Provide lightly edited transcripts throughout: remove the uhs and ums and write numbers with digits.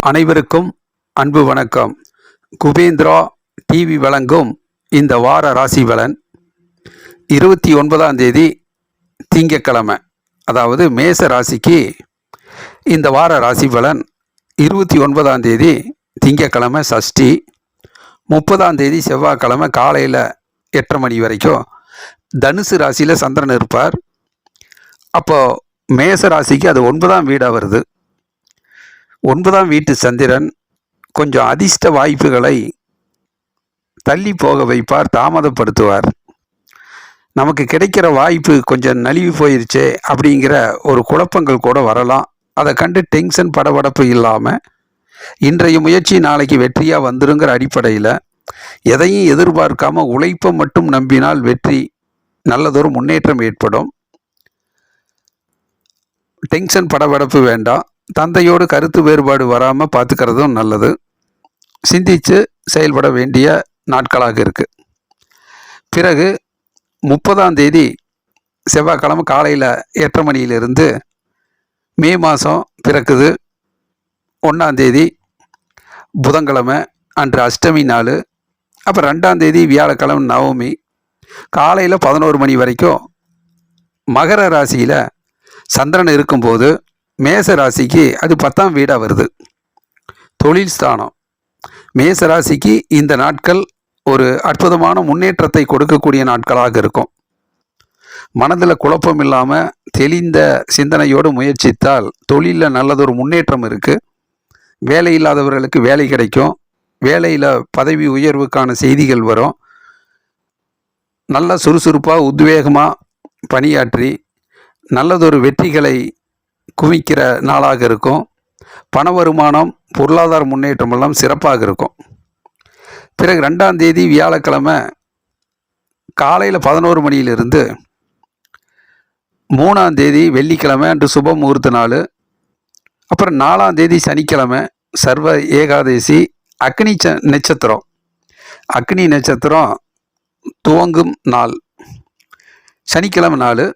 அனைவருக்கும் அன்பு வணக்கம். குபேந்திரா டிவி வழங்கும் இந்த வார ராசி பலன் 29ஆம் தேதி திங்கட்கிழமை, அதாவது மேச ராசிக்கு இந்த வார ராசி பலன் 29ஆம் தேதி திங்கட்கிழமை சஷ்டி, 30ஆம் தேதி செவ்வாய்க்கிழமை காலையில் 8:30 மணி வரைக்கும் தனுசு ராசியில் சந்திரன் இருப்பார். அப்போது மேச ராசிக்கு அது 9ஆம் வீடாக வருது. 9ஆம் வீட்டு சந்திரன் கொஞ்சம் அதிர்ஷ்ட வாய்ப்புகளை தள்ளி போக வைப்பார், தாமதப்படுத்துவார். நமக்கு கிடைக்கிற வாய்ப்பு கொஞ்சம் நழுவி போயிருச்சே அப்படிங்கிற ஒரு குழப்பங்கள் கூட வரலாம். அதை கண்டு டென்ஷன் படபடப்பு இல்லாமல் இன்றைய முயற்சி நாளைக்கு வெற்றியாக வந்துருங்கிற அடிப்படையில் எதையும் எதிர்பார்க்காம உழைப்பை மட்டும் நம்பினால் வெற்றி, நல்லதொரு முன்னேற்றம் ஏற்படும். டென்ஷன் படபடப்பு வேண்டாம். தந்தையோடு கருத்து வேறுபாடு வராமல் பார்த்துக்கிறதும் நல்லது. சிந்தித்து செயல்பட வேண்டிய நாட்களாக இருக்குது. பிறகு 30ஆம் தேதி செவ்வாய்க்கிழமை காலையில் 8:30 மணியிலிருந்து மே மாதம் பிறக்குது. 1ஆம் தேதி புதன்கிழமை அன்று அஷ்டமி நாள். அப்புறம் 2ஆம் தேதி வியாழக்கிழமை நவமி. காலையில் 11 மணி வரைக்கும் மகர ராசியில் சந்திரன் இருக்கும்போது மேச ராசிக்கு அது 10ஆம் வீடாக வருது, தொழில் ஸ்தானம். மேச ராசிக்கு இந்த நாட்கள் ஒரு அற்புதமான முன்னேற்றத்தை கொடுக்கக்கூடிய நாட்களாக இருக்கும். மனதில் குழப்பம் இல்லாமல் தெளிந்த சிந்தனையோடு முயற்சித்தால் தொழிலில் நல்லதொரு முன்னேற்றம் இருக்குது. வேலை இல்லாதவர்களுக்கு வேலை கிடைக்கும். வேலையில் பதவி உயர்வுக்கான செய்திகள் வரும். நல்ல சுறுசுறுப்பாக உத்வேகமாக பணியாற்றி நல்லதொரு வெற்றிகளை குவிக்கிற நாளாக இருக்கும். பண வருமானம், பொருளாதார முன்னேற்றம் எல்லாம் சிறப்பாக இருக்கும். பிறகு 2ஆம் தேதி வியாழக்கிழமை காலையில் 11 மணியிலிருந்து 3ஆம் தேதி வெள்ளிக்கிழமை அன்று சுப முகூர்த்த நாள். அப்புறம் 4ஆம் தேதி சனிக்கிழமை சர்வ ஏகாதசி, அக்னி நட்சத்திரம். அக்னி நட்சத்திரம் துவங்கும் நாள் சனிக்கிழமை நாள்.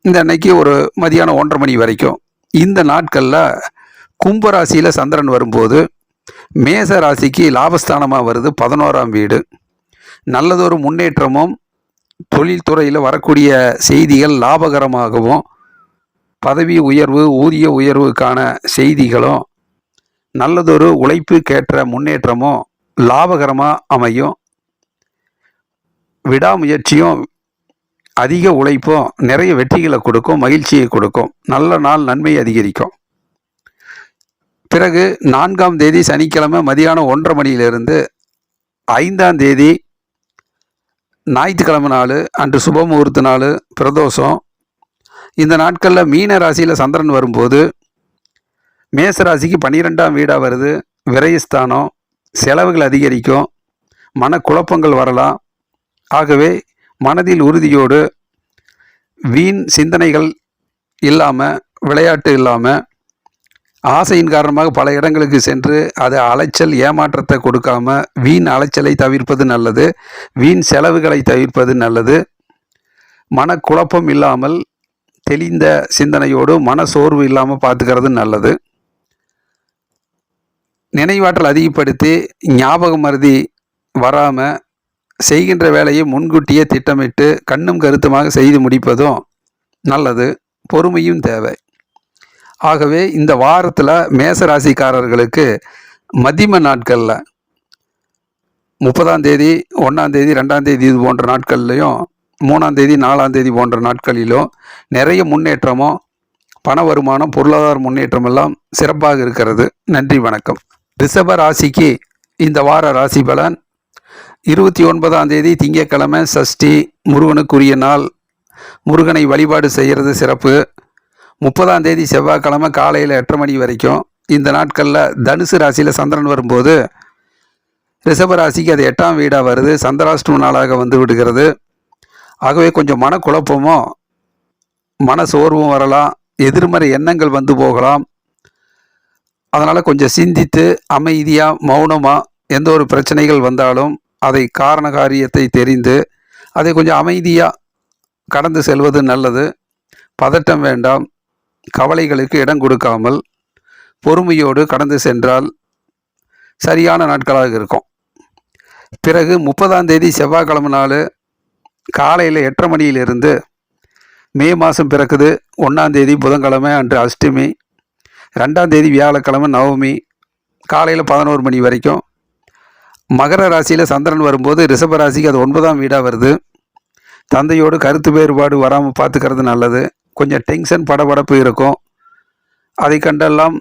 இந்த அன்னைக்கு ஒரு மதியானம் 1:30 மணி வரைக்கும். இந்த நாட்களில் கும்பராசியில் சந்திரன் வரும்போது மேச ராசிக்கு லாபஸ்தானமாக வருது, 11ஆம் வீடு. நல்லதொரு முன்னேற்றமும் தொழில்துறையில் வரக்கூடிய செய்திகள் லாபகரமாகவும், பதவி உயர்வு ஊதிய உயர்வுக்கான செய்திகளும், நல்லதொரு உழைப்புக்கேற்ற முன்னேற்றமும் லாபகரமாக அமையும். விடாமுயற்சியும் அதிக உழைப்பும் நிறைய வெற்றிகளை கொடுக்கும், மகிழ்ச்சியை கொடுக்கும். நல்ல நாள், நன்மை அதிகரிக்கும். பிறகு 4ஆம் தேதி சனிக்கிழமை மதியானம் 1:30 மணியிலிருந்து 5ஆம் தேதி ஞாயிற்றுக்கிழமை நாள் அன்று சுப முகூர்த்த நாள், பிரதோஷம். இந்த நாட்களில் மீன ராசியில் சந்திரன் வரும்போது மேச ராசிக்கு 12ஆம் வீடாக வருது, விரயஸ்தானம். செலவுகள் அதிகரிக்கும், மனக்குழப்பங்கள் வரலாம். ஆகவே மனதில் உறுதியோடு வீண் சிந்தனைகள் இல்லாமல், விளையாட்டு இல்லாமல், ஆசையின் காரணமாக பல இடங்களுக்கு சென்று அது அலைச்சல் ஏமாற்றத்தை கொடுக்காம வீண் அலைச்சலை தவிர்ப்பது நல்லது. வீண் செலவுகளை தவிர்ப்பது நல்லது. மனக்குழப்பம் இல்லாமல் தெளிந்த சிந்தனையோடு மன சோர்வு இல்லாமல் பார்த்துக்கிறது நல்லது. நினைவாற்றல் அதிகப்படுத்தி ஞாபக மறதி வராமல் செய்கின்ற வேலையை முன்கூட்டியே திட்டமிட்டு கண்ணும் கருத்துமாக செய்து முடிப்பதும் நல்லது. பொறுமையும் தேவை. ஆகவே இந்த வாரத்தில் மேசராசிக்காரர்களுக்கு மதிம நாட்களில் 30ஆம் தேதி, 1ஆம் தேதி, 2ஆம் தேதி இது போன்ற நாட்கள்லையும், 3ஆம் தேதி, 4ஆம் தேதி போன்ற நாட்களிலும் நிறைய முன்னேற்றமும், பண வருமானம், பொருளாதார முன்னேற்றம் எல்லாம் சிறப்பாக இருக்கிறது. நன்றி, வணக்கம். ரிஷப ராசிக்கு இந்த வார ராசி பலன் 29ஆம் தேதி திங்கட்கிழமை சஷ்டி, முருகனுக்குரிய நாள். முருகனை வழிபாடு செய்கிறது சிறப்பு. 30ஆம் தேதி செவ்வாய்க்கிழமை காலையில் 8:30 மணி வரைக்கும். இந்த நாட்களில் தனுசு ராசியில் சந்திரன் வரும்போது ரிஷப ராசிக்கு அது 8ஆம் வீடாக வருது, சந்திராஷ்டம நாளாக வந்து விடுகிறது. ஆகவே கொஞ்சம் மனக்குழப்பமும் மன சோர்வும் வரலாம், எதிர்மறை எண்ணங்கள் வந்து போகலாம். அதனால் கொஞ்சம் சிந்தித்து அமைதியாக மௌனமாக எந்த ஒரு பிரச்சனைகள் வந்தாலும் அதை காரண காரியத்தை தெரிந்து அதை கொஞ்சம் அமைதியாக கடந்து செல்வது நல்லது. பதட்டம் வேண்டாம். கவலைகளுக்கு இடம் கொடுக்காமல் பொறுமையோடு கடந்து சென்றால் சரியான நாட்களாக இருக்கும். பிறகு 30ஆம் தேதி செவ்வாய்க்கிழமை நாள் காலையில் 8:30 மணியிலிருந்து மே மாதம் பிறக்குது. 1ஆம் தேதி புதன்கிழமை அன்று அஷ்டமி, 2ஆம் தேதி வியாழக்கிழமை நவமி, காலையில் 11 மணி வரைக்கும். மகர ராசியில் சந்திரன் வரும்போது ரிஷப ராசிக்கு அது 9ஆம் வீடாக வருது. தந்தையோடு கருத்து வேறுபாடு வராமல் பார்த்துக்கிறது நல்லது. கொஞ்சம் டென்ஷன் படபடப்பு இருக்கும். அதை கண்டெல்லாம்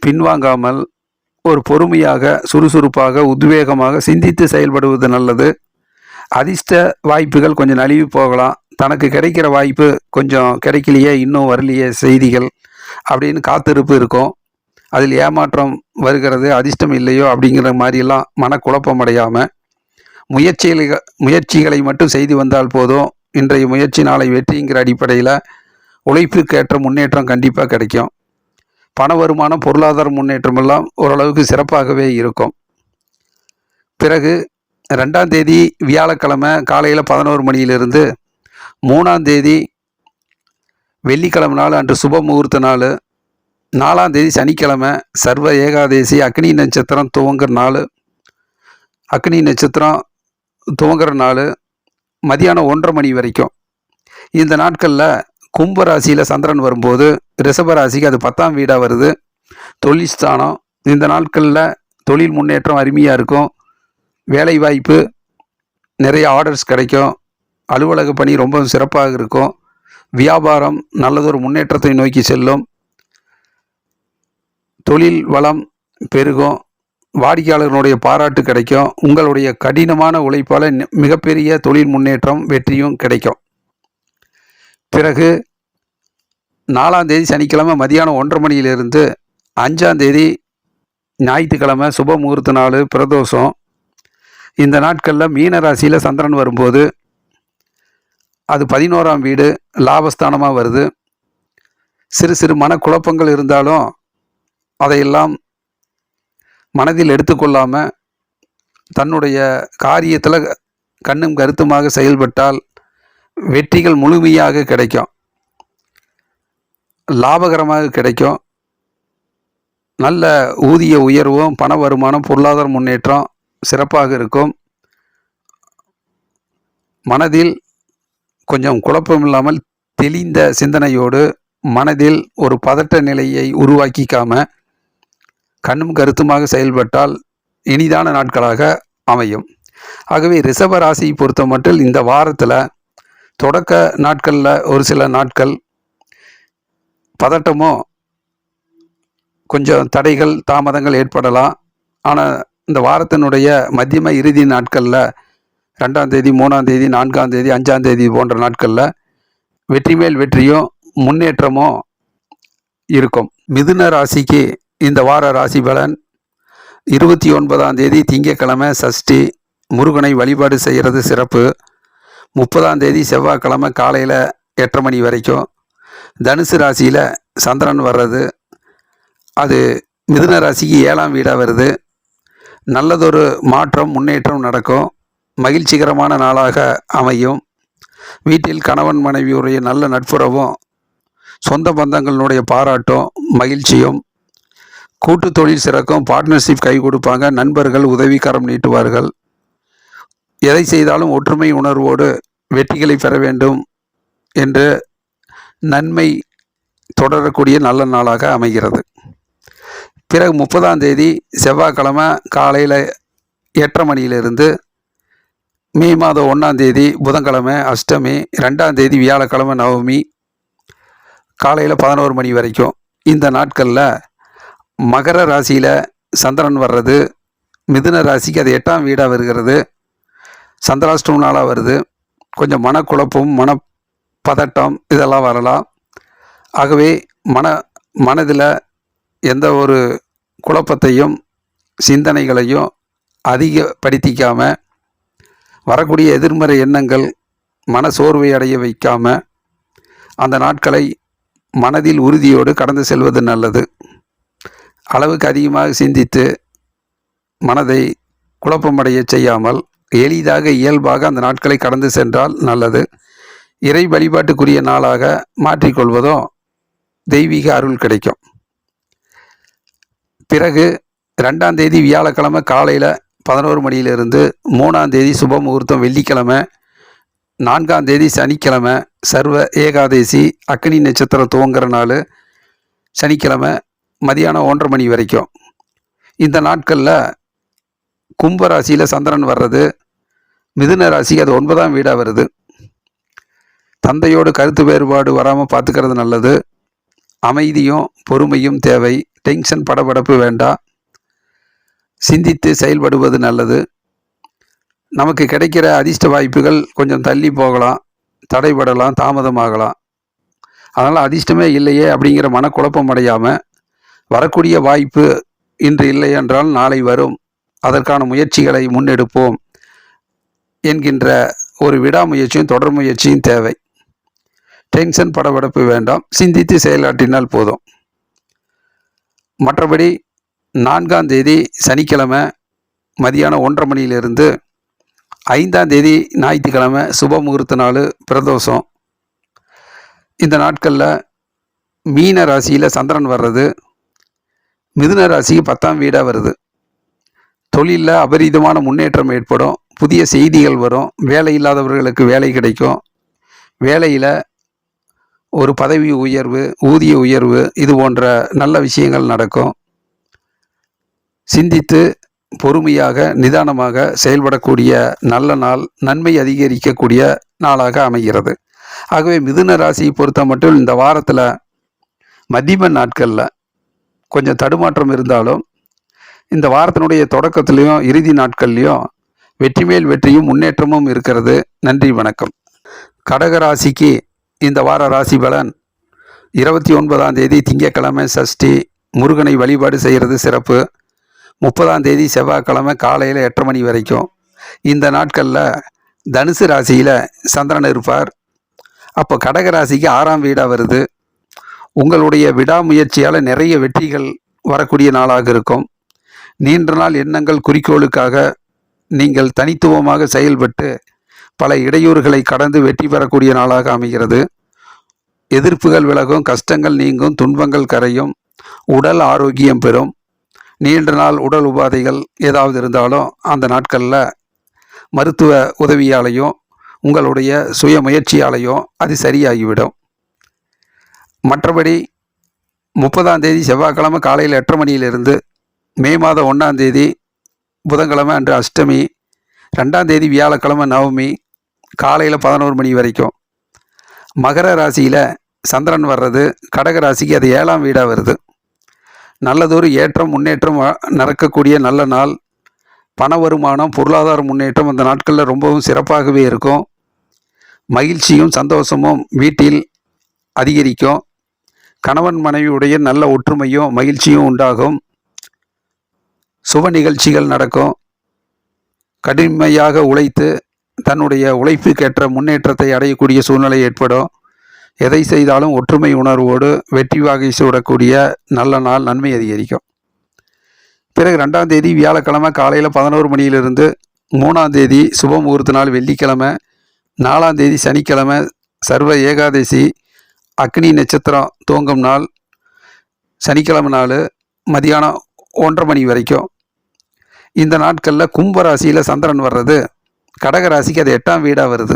பின்வாங்காமல் ஒரு பொறுமையாக, சுறுசுறுப்பாக, உத்வேகமாக சிந்தித்து செயல்படுவது நல்லது. அதிர்ஷ்ட வாய்ப்புகள் கொஞ்சம் நழுவி போகலாம். தனக்கு கிடைக்கிற வாய்ப்பு கொஞ்சம் கிடைக்கலையே, இன்னும் வரலையே செய்திகள் அப்படின்னு காத்திருப்பு இருக்கும். அதில் ஏமாற்றம் வருகிறது, அதிர்ஷ்டம் இல்லையோ அப்படிங்கிற மாதிரிலாம் மனக்குழப்பம் அடையாமல் முயற்சிகளை மட்டும் செய்து வந்தால் போதும். இன்றைய முயற்சி நாளை வெற்றிங்கிற அடிப்படையில் உழைப்புக்கேற்ற முன்னேற்றம் கண்டிப்பாக கிடைக்கும். பண வருமானம், பொருளாதார முன்னேற்றம் எல்லாம் ஓரளவுக்கு சிறப்பாகவே இருக்கும். பிறகு 2ஆம் தேதி வியாழக்கிழமை காலையில் 11 மணியிலிருந்து 3ஆம் தேதி வெள்ளிக்கிழமை நாள் அன்று சுப முகூர்த்த நாள், 4ஆம் தேதி சனிக்கிழமை சர்வ ஏகாதேசி அக்னி நட்சத்திரம் துவங்குற நாள். அக்னி நட்சத்திரம் துவங்குற நாள் மதியானம் 1:30 மணி வரைக்கும். இந்த நாட்களில் கும்ப ராசியில் சந்திரன் வரும்போது ரிஷப ராசிக்கு அது 10ஆம் வீடாக வருது, தொழில் ஸ்தானம். இந்த நாட்களில் தொழில் முன்னேற்றம் அருமையாக இருக்கும். வேலை வாய்ப்பு, நிறைய ஆர்டர்ஸ் கிடைக்கும். அலுவலக பணி ரொம்ப சிறப்பாக இருக்கும். வியாபாரம் நல்லதொரு முன்னேற்றத்தை நோக்கி செல்லும். தொழில் வளம் பெருகும். வாடிக்கையாளர்களுடைய பாராட்டு கிடைக்கும். உங்களுடைய கடினமான உழைப்பால் மிகப்பெரிய தொழில் முன்னேற்றம், வெற்றியும் கிடைக்கும். பிறகு 4ஆம் தேதி சனிக்கிழமை மதியானம் 1:30 மணியிலிருந்து 5ஆம் தேதி ஞாயிற்றுக்கிழமை சுப முகூர்த்த நாள், பிரதோஷம். இந்த நாட்களில் மீன ராசியில் சந்திரன் வரும்போது அது 11ஆம் வீடு லாபஸ்தானமாக வருது. சிறு சிறு மனக்குழப்பங்கள் இருந்தாலும் அதையெல்லாம் மனதில் எடுத்துக்கொள்ளாமல் தன்னுடைய காரியத்தில் கண்ணும் கருத்துமாக செயல்பட்டால் வெற்றிகள் முழுமையாக கிடைக்கும், லாபகரமாக கிடைக்கும். நல்ல ஊதிய உயர்வும், பண வருமானம், பொருளாதார முன்னேற்றம் சிறப்பாக இருக்கும். மனதில் கொஞ்சம் குழப்பம் இல்லாமல் தெளிந்த சிந்தனையோடு மனதில் ஒரு பதட்ட நிலையை உருவாக்கிக்காம கண்ணும் கருத்துமாக செயல்பட்டால் இனிதான நாட்களாக அமையும். ஆகவே ரிஷப ராசியை பொறுத்த மட்டும் இந்த வாரத்தில் தொடக்க நாட்களில் ஒரு சில நாட்கள் பதட்டமோ கொஞ்சம் தடைகள் தாமதங்கள் ஏற்படலாம். ஆனால் இந்த வாரத்தினுடைய மத்தியம இறுதி நாட்களில் 2ஆம் தேதி, 3ஆம் தேதி, 4ஆம் தேதி, 5ஆம் தேதி போன்ற நாட்களில் வெற்றி மேல் வெற்றியும் முன்னேற்றமும் இருக்கும். மிதுன ராசிக்கு இந்த வார ராசி பலன் 29ஆம் தேதி திங்கட்கிழமை சஷ்டி, முருகனை வழிபாடு செய்கிறது சிறப்பு. 30ஆம் தேதி செவ்வாய்க்கிழமை காலையில் 8:30 மணி வரைக்கும். தனுசு ராசியில் சந்திரன் வர்றது, அது மிதுன ராசிக்கு 7ஆம் வீடாக வருது. நல்லதொரு மாற்றம், முன்னேற்றம் நடக்கும். மகிழ்ச்சிகரமான நாளாக அமையும். வீட்டில் கணவன் மனைவியுடைய நல்ல நட்புறவும், சொந்த பந்தங்களுடைய பாராட்டும், மகிழ்ச்சியும், கூட்டு தொழில் சிறக்கும். பார்ட்னர்ஷிப் கை கொடுப்பாங்க. நண்பர்கள் உதவிக்கரம் நீட்டுவார்கள். எதை செய்தாலும் ஒற்றுமை உணர்வோடு வெற்றிகளை பெற வேண்டும் என்று நன்மை தொடரக்கூடிய நல்ல நாளாக அமைகிறது. பிறகு 30ஆம் தேதி செவ்வாய்க்கிழமை காலையில் 8:30 மணியிலிருந்து மே மாதம் 1ஆம் தேதி புதன்கிழமை அஷ்டமி, 2ஆம் தேதி வியாழக்கிழமை நவமி, காலையில் 11 மணி வரைக்கும். இந்த நாட்களில் மகர ராசியில் சந்திரன் வர்றது, மிதுன ராசிக்கு அது 8ஆம் வீடாக வருகிறது. சந்திராஷ்டம நாளாக வருது. கொஞ்சம் மனக்குழப்பம், மனப்பதட்டம் இதெல்லாம் வரலாம். ஆகவே மனதில் எந்த ஒரு குழப்பத்தையும் சிந்தனைகளையும் அதிகப்படுத்திக்காமல், வரக்கூடிய எதிர்மறை எண்ணங்கள் மன சோர்வை அடைய வைக்காமல் அந்த நாட்களை மனதில் உறுதியோடு கடந்து செல்வது நல்லது. அளவுக்கு அதிகமாக சிந்தித்து மனதை குழப்பமடைய செய்யாமல் எளிதாக இயல்பாக அந்த நாட்களை கடந்து சென்றால் நல்லது. இறை வழிபாட்டுக்குரிய நாளாக மாற்றிக்கொள்வதும் தெய்வீக அருள் கிடைக்கும். பிறகு 2ஆம் தேதி வியாழக்கிழமை காலையில் 11 மணியிலிருந்து 3ஆம் தேதி சுப முகூர்த்தம் வெள்ளிக்கிழமை, 4ஆம் தேதி சனிக்கிழமை சர்வ ஏகாதேசி அக்னி நட்சத்திரம் துவங்குற நாள் சனிக்கிழமை மதியானம் 1:30 மணி வரைக்கும். இந்த நாட்களில் கும்பராசியில் சந்திரன் வர்றது, மிதுன ராசி அது 9ஆம் வீடாக வருது. தந்தையோடு கருத்து வேறுபாடு வராமல் பார்த்துக்கிறது நல்லது. அமைதியும் பொறுமையும் தேவை. டென்ஷன் படபடப்பு வேண்டாம். சிந்தித்து செயல்படுவது நல்லது. நமக்கு கிடைக்கிற அதிர்ஷ்ட வாய்ப்புகள் கொஞ்சம் தள்ளி போகலாம், தடைபடலாம், தாமதமாகலாம். அதனால் அதிர்ஷ்டமே இல்லையே அப்படிங்கிற மனக்குழப்பம் அடையாமல், வரக்கூடிய வாய்ப்பு இன்று இல்லை என்றால் நாளை வரும், அதற்கான முயற்சிகளை முன்னெடுப்போம் என்கின்ற ஒரு விடாமுயற்சியும் தொடர் முயற்சியும் தேவை. டென்ஷன் படபடப்பு வேண்டாம், சிந்தித்து செயலாற்றினால் போதும். மற்றபடி 4ஆம் தேதி சனிக்கிழமை மதியானம் 1:30 மணியிலிருந்து 5ஆம் தேதி ஞாயிற்றுக்கிழமை சுப முகூர்த்த நாள் பிரதோஷம். இந்த நாட்களில் மீன ராசியில் சந்திரன் வர்றது, மிதுன ராசிக்கு 10ஆம் வீடாக வருது. தொழிலில் அபரிதமான முன்னேற்றம் ஏற்படும். புதிய செய்திகள் வரும். வேலை இல்லாதவர்களுக்கு வேலை கிடைக்கும். வேலையில் ஒரு பதவி உயர்வு, ஊதிய உயர்வு, இது போன்ற நல்ல விஷயங்கள் நடக்கும். சிந்தித்து பொறுமையாக நிதானமாக செயல்படக்கூடிய நல்ல நாள், நன்மை அதிகரிக்கக்கூடிய நாளாக அமைகிறது. ஆகவே மிதுன ராசியை பொறுத்த மட்டும் இந்த வாரத்தில் மத்தியம நாட்களில் கொஞ்சம் தடுமாற்றம் இருந்தாலும், இந்த வாரத்தினுடைய தொடக்கத்திலையும் இறுதி நாட்கள்லையும் வெற்றி மேல் வெற்றியும் முன்னேற்றமும் இருக்கிறது. நன்றி, வணக்கம். கடக ராசிக்கு இந்த வார ராசி பலன்: 29ஆம் தேதி திங்கட்கிழமை சஷ்டி, முருகனை வழிபாடு செய்கிறது சிறப்பு. 30ஆம் தேதி செவ்வாய்க்கிழமை காலையில் 8:30 மணி வரைக்கும். இந்த நாட்களில் தனுசு ராசியில் சந்திரன் இருப்பார். அப்போ கடக ராசிக்கு 6ஆம் வீடாக வருது. உங்களுடைய விடாமுயற்சியால் நிறைய வெற்றிகள் வரக்கூடிய நாளாக இருக்கும். நீண்ட நாள் எண்ணங்கள் குறிக்கோளுக்காக நீங்கள் தனித்துவமாக செயல்பட்டு பல இடையூறுகளை கடந்து வெற்றி பெறக்கூடிய நாளாக அமைகிறது. எதிர்ப்புகள் விலகும், கஷ்டங்கள் நீங்கும், துன்பங்கள் கரையும், உடல் ஆரோக்கியம் பெறும். நீண்ட நாள் உடல் உபாதைகள் ஏதாவது இருந்தாலும் அந்த நாட்களில் மருத்துவ உதவியாலையும் உங்களுடைய சுய முயற்சியாலையும் அது சரியாகிவிடும். மற்றபடி 30ஆம் தேதி செவ்வாய்க்கிழமை காலையில் 8:30 மணியிலிருந்து மே மாதம் 1ஆம் தேதி புதன்கிழமை அன்று அஷ்டமி, 2ஆம் தேதி வியாழக்கிழமை நவமி காலையில் 11 மணி வரைக்கும். மகர ராசியில் சந்திரன் வர்றது, கடக ராசிக்கு அது 7ஆம் வீடாக வருது. நல்லதொரு ஏற்றம் முன்னேற்றம் நடக்கக்கூடிய நல்ல நாள். பண வருமானம், பொருளாதார முன்னேற்றம் அந்த நாட்களில் ரொம்பவும் சிறப்பாகவே இருக்கும். மகிழ்ச்சியும் சந்தோஷமும் வீட்டில் அதிகரிக்கும். கணவன் மனைவியுடைய நல்ல ஒற்றுமையும் மகிழ்ச்சியும் உண்டாகும். சுப நிகழ்ச்சிகள் நடக்கும். கடுமையாக உழைத்து தன்னுடைய உழைப்புக்கேற்ற முன்னேற்றத்தை அடையக்கூடிய சூழ்நிலை ஏற்படும். எதை செய்தாலும் ஒற்றுமை உணர்வோடு வெற்றி வாகை சூடக்கூடிய நல்ல நாள், நன்மை அதிகரிக்கும். பிறகு 2ஆம் தேதி வியாழக்கிழமை காலையில் 11 மணியிலிருந்து 3ஆம் தேதி சுப முகூர்த்த நாள் வெள்ளிக்கிழமை, 4ஆம் தேதி சனிக்கிழமை சர்வ ஏகாதசி அக்னி நட்சத்திரம் துவங்கும் நாள் சனிக்கிழமை நாள் மதியானம் 1:30 மணி வரைக்கும். இந்த நாட்களில் கும்பராசியில் சந்திரன் வர்றது, கடக ராசிக்கு அது 8ஆம் வீடாக வருது.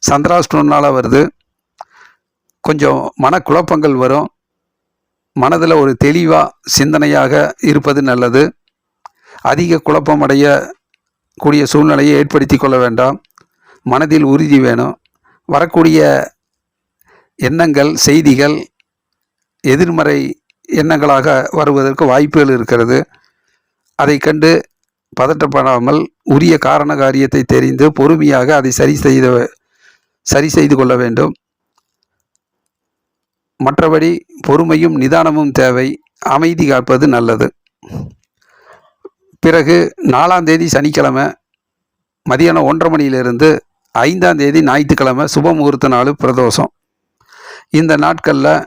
சந்திராஷ்டமனால வருது. கொஞ்சம் மனக்குழப்பங்கள் வரும். மனதில் ஒரு தெளிவாக சிந்தனையாக இருப்பது நல்லது. அதிக குழப்பம் அடையக்கூடிய சூழ்நிலையை ஏற்படுத்தி கொள்ள வேண்டாம். மனதில் உறுதி வேணும். வரக்கூடிய எண்ணங்கள், செய்திகள் எதிர்மறை எண்ணங்களாக வருவதற்கு வாய்ப்புகள் இருக்கிறது. அதை கண்டு பதட்டப்படாமல் உரிய காரண காரியத்தை தெரிந்து பொறுமையாக அதை சரி செய்து கொள்ள வேண்டும். மற்றபடி பொறுமையும் நிதானமும் தேவை. அமைதி காப்பது நல்லது. பிறகு 4ஆம் தேதி சனிக்கிழமை மதியானம் 1:30 மணியிலிருந்து 5ஆம் தேதி ஞாயிற்றுக்கிழமை சுப முகூர்த்த நாள் பிரதோஷம். இந்த நாட்களில்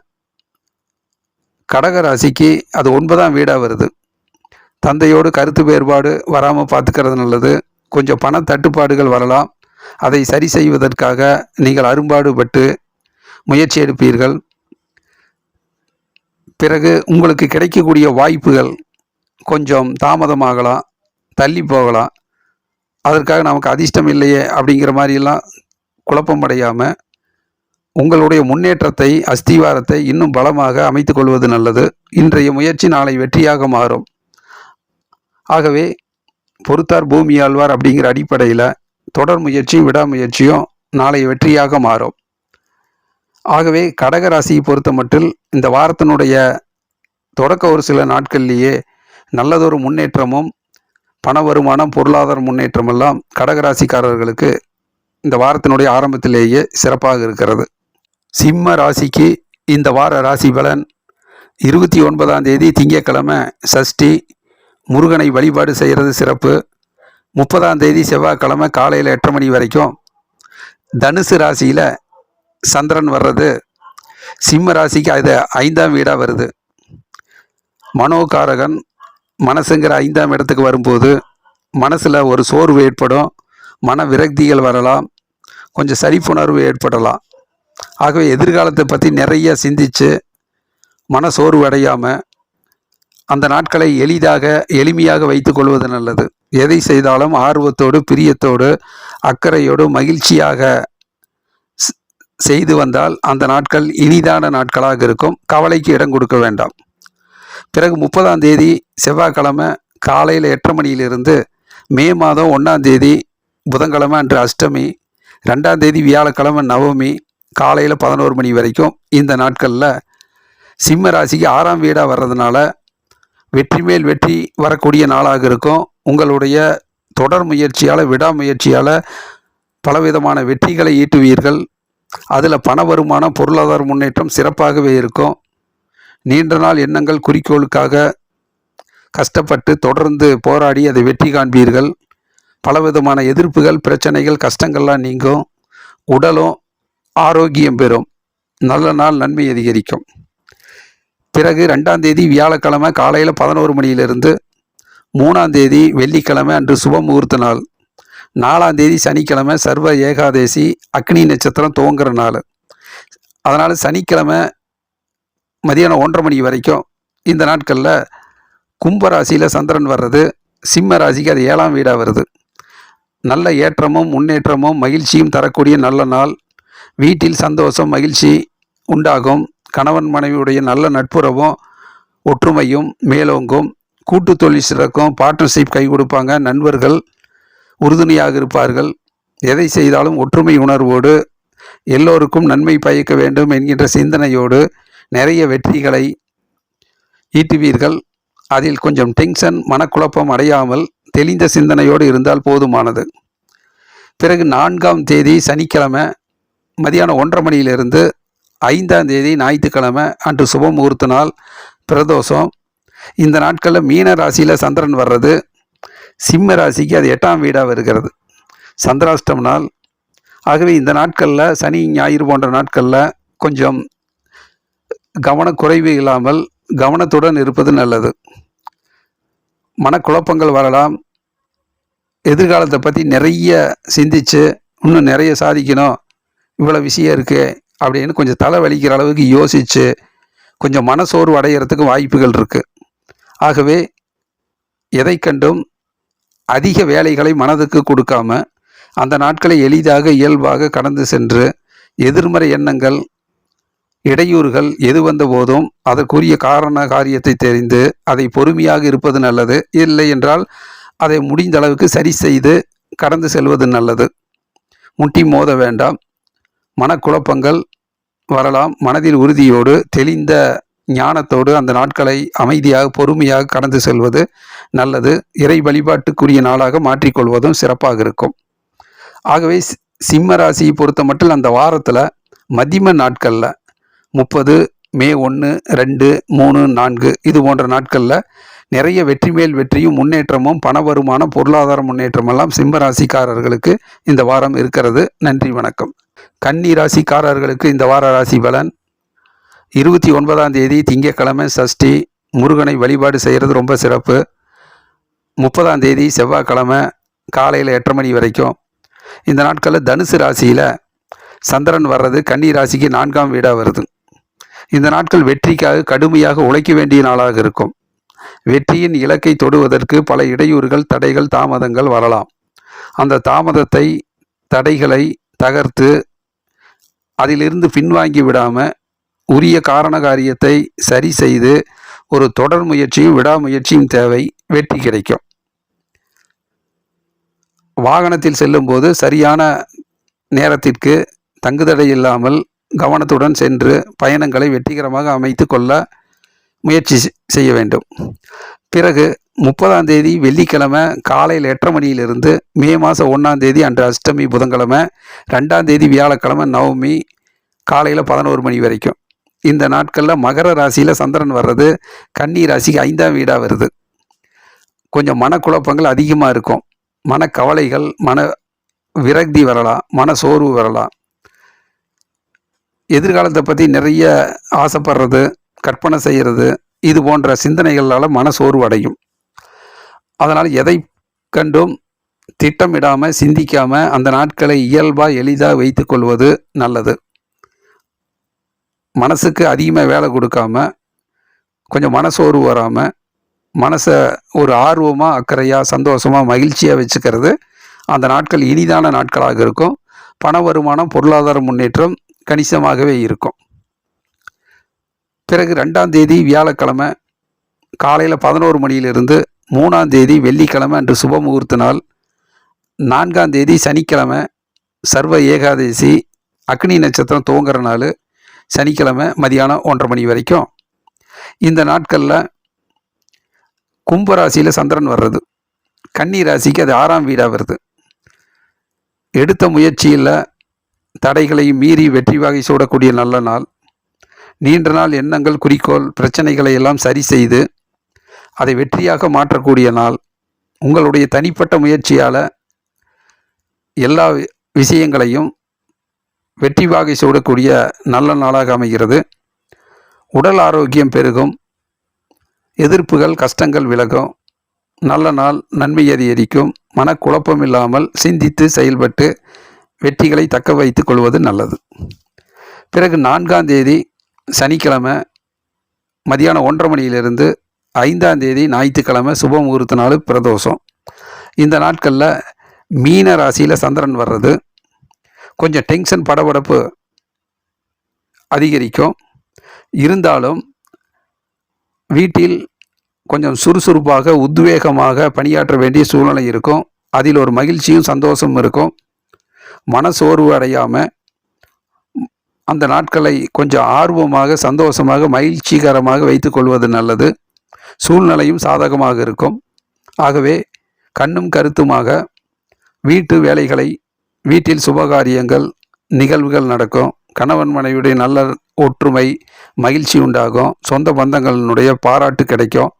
கடக ராசிக்கு அது 9ஆம் வீடாக வருது. தந்தையோடு கருத்து வேறுபாடு வராமல் பார்த்துக்கிறது நல்லது. கொஞ்சம் பண தட்டுப்பாடுகள் வரலாம். அதை சரி செய்வதற்காக நீங்கள் அரும்பாடுபட்டு முயற்சி எடுப்பீர்கள். பிறகு உங்களுக்கு கிடைக்கக்கூடிய வாய்ப்புகள் கொஞ்சம் தாமதமாகலாம், தள்ளி போகலாம். அதற்காக நமக்கு அதிர்ஷ்டம் இல்லையே அப்படிங்கிற மாதிரிலாம் குழப்பம் அடையாமல் உங்களுடைய முன்னேற்றத்தை, அஸ்திவாரத்தை இன்னும் பலமாக அமைத்து கொள்வது நல்லது. இன்றைய முயற்சி நாளை வெற்றியாக மாறும். ஆகவே பொறுத்தார் பூமி ஆழ்வார் அப்படிங்கிற அடிப்படையில் தொடர் முயற்சியும் விடாமுயற்சியும் நாளை வெற்றியாக மாறும். ஆகவே கடக ராசியை பொறுத்த மட்டில் இந்த வாரத்தினுடைய தொடக்க ஒரு சில நாட்கள்லேயே நல்லதொரு முன்னேற்றமும் பண வருமானம், பொருளாதார முன்னேற்றமெல்லாம் கடகராசிக்காரர்களுக்கு இந்த வாரத்தினுடைய ஆரம்பத்திலேயே சிறப்பாக இருக்கிறது. சிம்ம ராசிக்கு இந்த வார ராசி பலன் 29ஆம் தேதி திங்கட்கிழமை சஷ்டி, முருகனை வழிபாடு செய்கிறது சிறப்பு. 30ஆம் தேதி செவ்வாய்க்கிழமை காலையில் 8:30 மணி வரைக்கும் தனுசு ராசியில் சந்திரன் வர்றது சிம்ம ராசிக்கு அது 5ஆம் வீடாக வருது. மனோகாரகன் மனசுங்கிற 5ஆம் இடத்துக்கு வரும்போது மனசில் ஒரு சோர்வு ஏற்படும், மன விரக்திகள் வரலாம், கொஞ்சம் சலிப்புணர்வு ஏற்படலாம். ஆகவே எதிர்காலத்தை பற்றி நிறைய சிந்தித்து மன சோர்வு அடையாமல் அந்த நாட்களை எளிமையாக வைத்து கொள்வது நல்லது. எதை செய்தாலும் ஆர்வத்தோடு, பிரியத்தோடு, அக்கறையோடு, மகிழ்ச்சியாக செய்து வந்தால் அந்த நாட்கள் இனிதான நாட்களாக இருக்கும். கவலைக்கு இடம் கொடுக்க வேண்டாம். பிறகு 30ஆம் தேதி செவ்வாய்க்கிழமை காலையில் 8:30 மணியிலிருந்து மே மாதம் 1ஆம் தேதி புதன்கிழமை அன்று அஷ்டமி, 2ஆம் தேதி வியாழக்கிழமை நவமி காலையில் 11 மணி வரைக்கும் இந்த நாட்களில் சிம்ம ராசிக்கு 6ஆம் வீடாக வர்றதுனால வெற்றி மேல் வெற்றி வரக்கூடிய நாளாக இருக்கும். உங்களுடைய தொடர் முயற்சியால், விடாமுயற்சியால் பலவிதமான வெற்றிகளை ஈட்டுவீர்கள். அதில் பண வருமானம், பொருளாதார முன்னேற்றம் சிறப்பாகவே இருக்கும். நீண்ட நாள் எண்ணங்கள், குறிக்கோளுக்காக கஷ்டப்பட்டு தொடர்ந்து போராடி அதை வெற்றி காண்பீர்கள். பலவிதமான எதிர்ப்புகள், பிரச்சனைகள், கஷ்டங்கள்லாம் நீங்கும். உடலும் ஆரோக்கியம் பெறும். நல்ல நாள், நன்மை அதிகரிக்கும். பிறகு 2ஆம் தேதி வியாழக்கிழமை காலையில் 11 மணியிலிருந்து 3ஆம் தேதி வெள்ளிக்கிழமை அன்று சுப முகூர்த்த நாள், 4ஆம் தேதி சனிக்கிழமை சர்வ ஏகாதேசி, அக்னி நட்சத்திரம் துவங்குற நாள். அதனால் சனிக்கிழமை மதியானம் 1:30 மணி வரைக்கும் இந்த நாட்களில் கும்பராசியில் சந்திரன் வர்றது சிம்ம ராசிக்கு அது 7ஆம் வீடாக வருது. நல்ல ஏற்றமும் முன்னேற்றமும் மகிழ்ச்சியும் தரக்கூடிய நல்ல நாள். வீட்டில் சந்தோஷம், மகிழ்ச்சி உண்டாகும். கணவன் மனைவியுடைய நல்ல நட்புறவும் ஒற்றுமையும் மேலோங்கும். கூட்டு தொழில் சிறக்கும். பார்ட்னர்ஷிப் கை கொடுப்பாங்க. நண்பர்கள் உறுதுணையாக இருப்பார்கள். எதை செய்தாலும் ஒற்றுமை உணர்வோடு, எல்லோருக்கும் நன்மை பயக்க வேண்டும் என்கின்ற சிந்தனையோடு நிறைய வெற்றிகளை ஈட்டுவீர்கள். அதில் கொஞ்சம் டென்ஷன், மனக்குழப்பம் அடையாமல் தெளிந்த சிந்தனையோடு இருந்தால் போதுமானது. பிறகு 4ஆம் தேதி சனிக்கிழமை மதியானம் 1:30 மணியிலிருந்து 5ஆம் தேதி ஞாயிற்றுக்கிழமை அன்று சுப முகூர்த்த நாள், பிரதோஷம். இந்த நாட்களில் மீன ராசியில் சந்திரன் வர்றது சிம்ம ராசிக்கு அது 8ஆம் வீடாக வருகிறது. சந்திராஷ்டம நாள். ஆகவே இந்த நாட்களில் சனி, ஞாயிறு போன்ற நாட்களில் கொஞ்சம் கவனக்குறைவு இல்லாமல் கவனத்துடன் இருப்பது நல்லது. மனக்குழப்பங்கள் வரலாம். எதிர்காலத்தை பற்றி நிறைய சிந்தித்து இன்னும் நிறைய சாதிக்கணும், இவ்வளோ விஷயம் இருக்குது அப்படின்னு கொஞ்சம் தலை வலிக்கிற அளவுக்கு யோசித்து கொஞ்சம் மனசோர்வு அடைகிறதுக்கு வாய்ப்புகள் இருக்குது. ஆகவே எதை கண்டும் அதிக வேலைகளை மனதுக்கு கொடுக்காம அந்த நாட்களை எளிதாக, இயல்பாக கடந்து சென்று எதிர்மறை எண்ணங்கள், இடையூறுகள் எது வந்த போதும் அதற்குரிய காரியத்தை தெரிந்து அதை பொறுமையாக இருப்பது நல்லது. இல்லை என்றால் அதை முடிந்த அளவுக்கு சரி செய்து கடந்து செல்வது நல்லது. முட்டி மோத வேண்டாம். மனக்குழப்பங்கள் வரலாம். மனதில் உறுதியோடு, தெளிந்த ஞானத்தோடு அந்த நாட்களை அமைதியாக, பொறுமையாக கடந்து செல்வது நல்லது. இறை வழிபாட்டுக்குரிய நாளாக மாற்றிக்கொள்வதும் சிறப்பாக இருக்கும். ஆகவே சிம்ம ராசியை பொறுத்த மட்டும் அந்த வாரத்தில் மதிம நாட்களில் 30, மே 1, 2, 3, 4 இது போன்ற நாட்களில் நிறைய வெற்றி மேல் வெற்றியும் முன்னேற்றமும் பண வருமானம், பொருளாதார முன்னேற்றமெல்லாம் சிம்ம ராசிக்காரர்களுக்கு இந்த வாரம் இருக்கிறது. நன்றி, வணக்கம். கன்னி ராசிக்காரர்களுக்கு இந்த வார ராசி பலன் 29ஆம் தேதி திங்கட்கிழமை சஷ்டி, முருகனை வழிபாடு செய்கிறது ரொம்ப சிறப்பு. 30ஆம் தேதி செவ்வாய்க்கிழமை காலையில் 8:30 மணி வரைக்கும் இந்த நாட்களில் தனுசு ராசியில் சந்திரன் வர்றது கன்னி ராசிக்கு 4ஆம் வீடாக வருது. இந்த நாட்கள் வெற்றிக்காக கடுமையாக உழைக்க வேண்டிய நாளாக இருக்கும். வெற்றியின் இலக்கை தொடுவதற்கு பல இடையூறுகள், தடைகள், தாமதங்கள் வரலாம். அந்த தாமதத்தை, தடைகளை தகர்த்து அதிலிருந்து பின்வாங்கி விடாமல் உரிய காரண காரியத்தை சரி செய்து ஒரு தொடர் முயற்சியும் விடாமுயற்சியும் தேவை. வெற்றி கிடைக்கும். வாகனத்தில் செல்லும்போது சரியான நேரத்திற்கு தங்குதடை இல்லாமல் கவனத்துடன் சென்று பயணங்களை வெற்றிகரமாக அமைத்து கொள்ள முயற்சி செய்ய வேண்டும். பிறகு 30ஆம் தேதி வெள்ளிக்கிழமை காலையில் 8:30 மணியிலிருந்து மே மாதம் 1ஆம் தேதி அன்று அஷ்டமி புதன்கிழமை, 2ஆம் தேதி வியாழக்கிழமை நவமி காலையில் 11 மணி வரைக்கும். இந்த நாட்களில் மகர ராசியில் சந்திரன் வர்றது கன்னி ராசிக்கு 5ஆம் வீடாக வருது. கொஞ்சம் மனக்குழப்பங்கள் அதிகமாக இருக்கும். மனக்கவலைகள், மன விரக்தி வரலாம், மன சோர்வு வரலாம். எதிர்காலத்தை பற்றி நிறைய ஆசைப்படுறது, கற்பனை செய்கிறது, இது போன்ற சிந்தனைகளால் மன சோர்வு அடையும். அதனால் எதை கண்டும் திட்டமிடாமல், சிந்திக்காமல் அந்த நாட்களை இயல்பாக எளிதாக வைத்து கொள்வது நல்லது. மனசுக்கு அதிகமாக வேலை கொடுக்காம, கொஞ்சம் மனசோர்வு வராமல், மனசை ஒரு ஆர்வமாக, அக்கறையாக, சந்தோஷமாக, மகிழ்ச்சியாக வச்சுக்கிறது அந்த நாட்கள் இனிதான நாட்களாக இருக்கும். பண வருமானம், பொருளாதார முன்னேற்றம் கணிசமாகவே இருக்கும். பிறகு 2ஆம் தேதி வியாழக்கிழமை காலையில் 11 மணியிலிருந்து 3ஆம் தேதி வெள்ளிக்கிழமை அன்று சுப முகூர்த்த நாள், 4ஆம் தேதி சனிக்கிழமை சர்வ ஏகாதசி, அக்னி நட்சத்திரம் துவங்குற நாள் சனிக்கிழமை மதியானம் 1:30 மணி வரைக்கும். இந்த நாட்களில் கும்பராசியில் சந்திரன் வர்றது கன்னி ராசிக்கு அது 6ஆம் வீடாக வருது. எடுத்த முயற்சியில் தடைகளையும் மீறி வெற்றி வாகை சூடக்கூடிய நல்ல நாள். நீண்ட நாள் எண்ணங்கள், குறிக்கோள், பிரச்சனைகளை எல்லாம் சரி செய்து அதை வெற்றியாக மாற்றக்கூடிய நாள். உங்களுடைய தனிப்பட்ட முயற்சியால் எல்லா விஷயங்களையும் வெற்றி வாகை சூடக்கூடிய நல்ல நாளாக அமைகிறது. உடல் ஆரோக்கியம் பெருகும், எதிர்ப்புகள், கஷ்டங்கள் விலகும். நல்ல நாள், நன்மை அதிகரிக்கும். மனக்குழப்பம் இல்லாமல் சிந்தித்து செயல்பட்டு வெற்றிகளை தக்க வைத்து கொள்வது நல்லது. பிறகு 4ஆம் தேதி சனிக்கிழமை மதியானம் 1:30 மணியிலிருந்து 5ஆம் தேதி ஞாயிற்றுக்கிழமை சுப முகூர்த்த நாள் பிரதோஷம். இந்த நாட்களில் மீன ராசியில் சந்திரன் வர்றது கொஞ்சம் டென்ஷன், படபடப்பு அதிகரிக்கும். இருந்தாலும் வீட்டில் கொஞ்சம் சுறுசுறுப்பாக, உத்வேகமாக பணியாற்ற வேண்டிய சூழ்நிலை இருக்கும். அதில் ஒரு மகிழ்ச்சியும் சந்தோஷமும் இருக்கும். மனசோர்வு அடையாமல் அந்த நாட்களை கொஞ்சம் ஆர்வமாக, சந்தோஷமாக, மகிழ்ச்சிகரமாக வைத்து கொள்வது நல்லது. சூழ்நிலையும் சாதகமாக இருக்கும். ஆகவே கண்ணும் கருத்துமாக வீட்டு வேலைகளை, வீட்டில் சுபகாரியங்கள், நிகழ்வுகள் நடக்கும். கணவன் மனைவியுடைய நல்ல ஒற்றுமை, மகிழ்ச்சி உண்டாகும். சொந்த பந்தங்களினுடைய பாராட்டு கிடைக்கும்.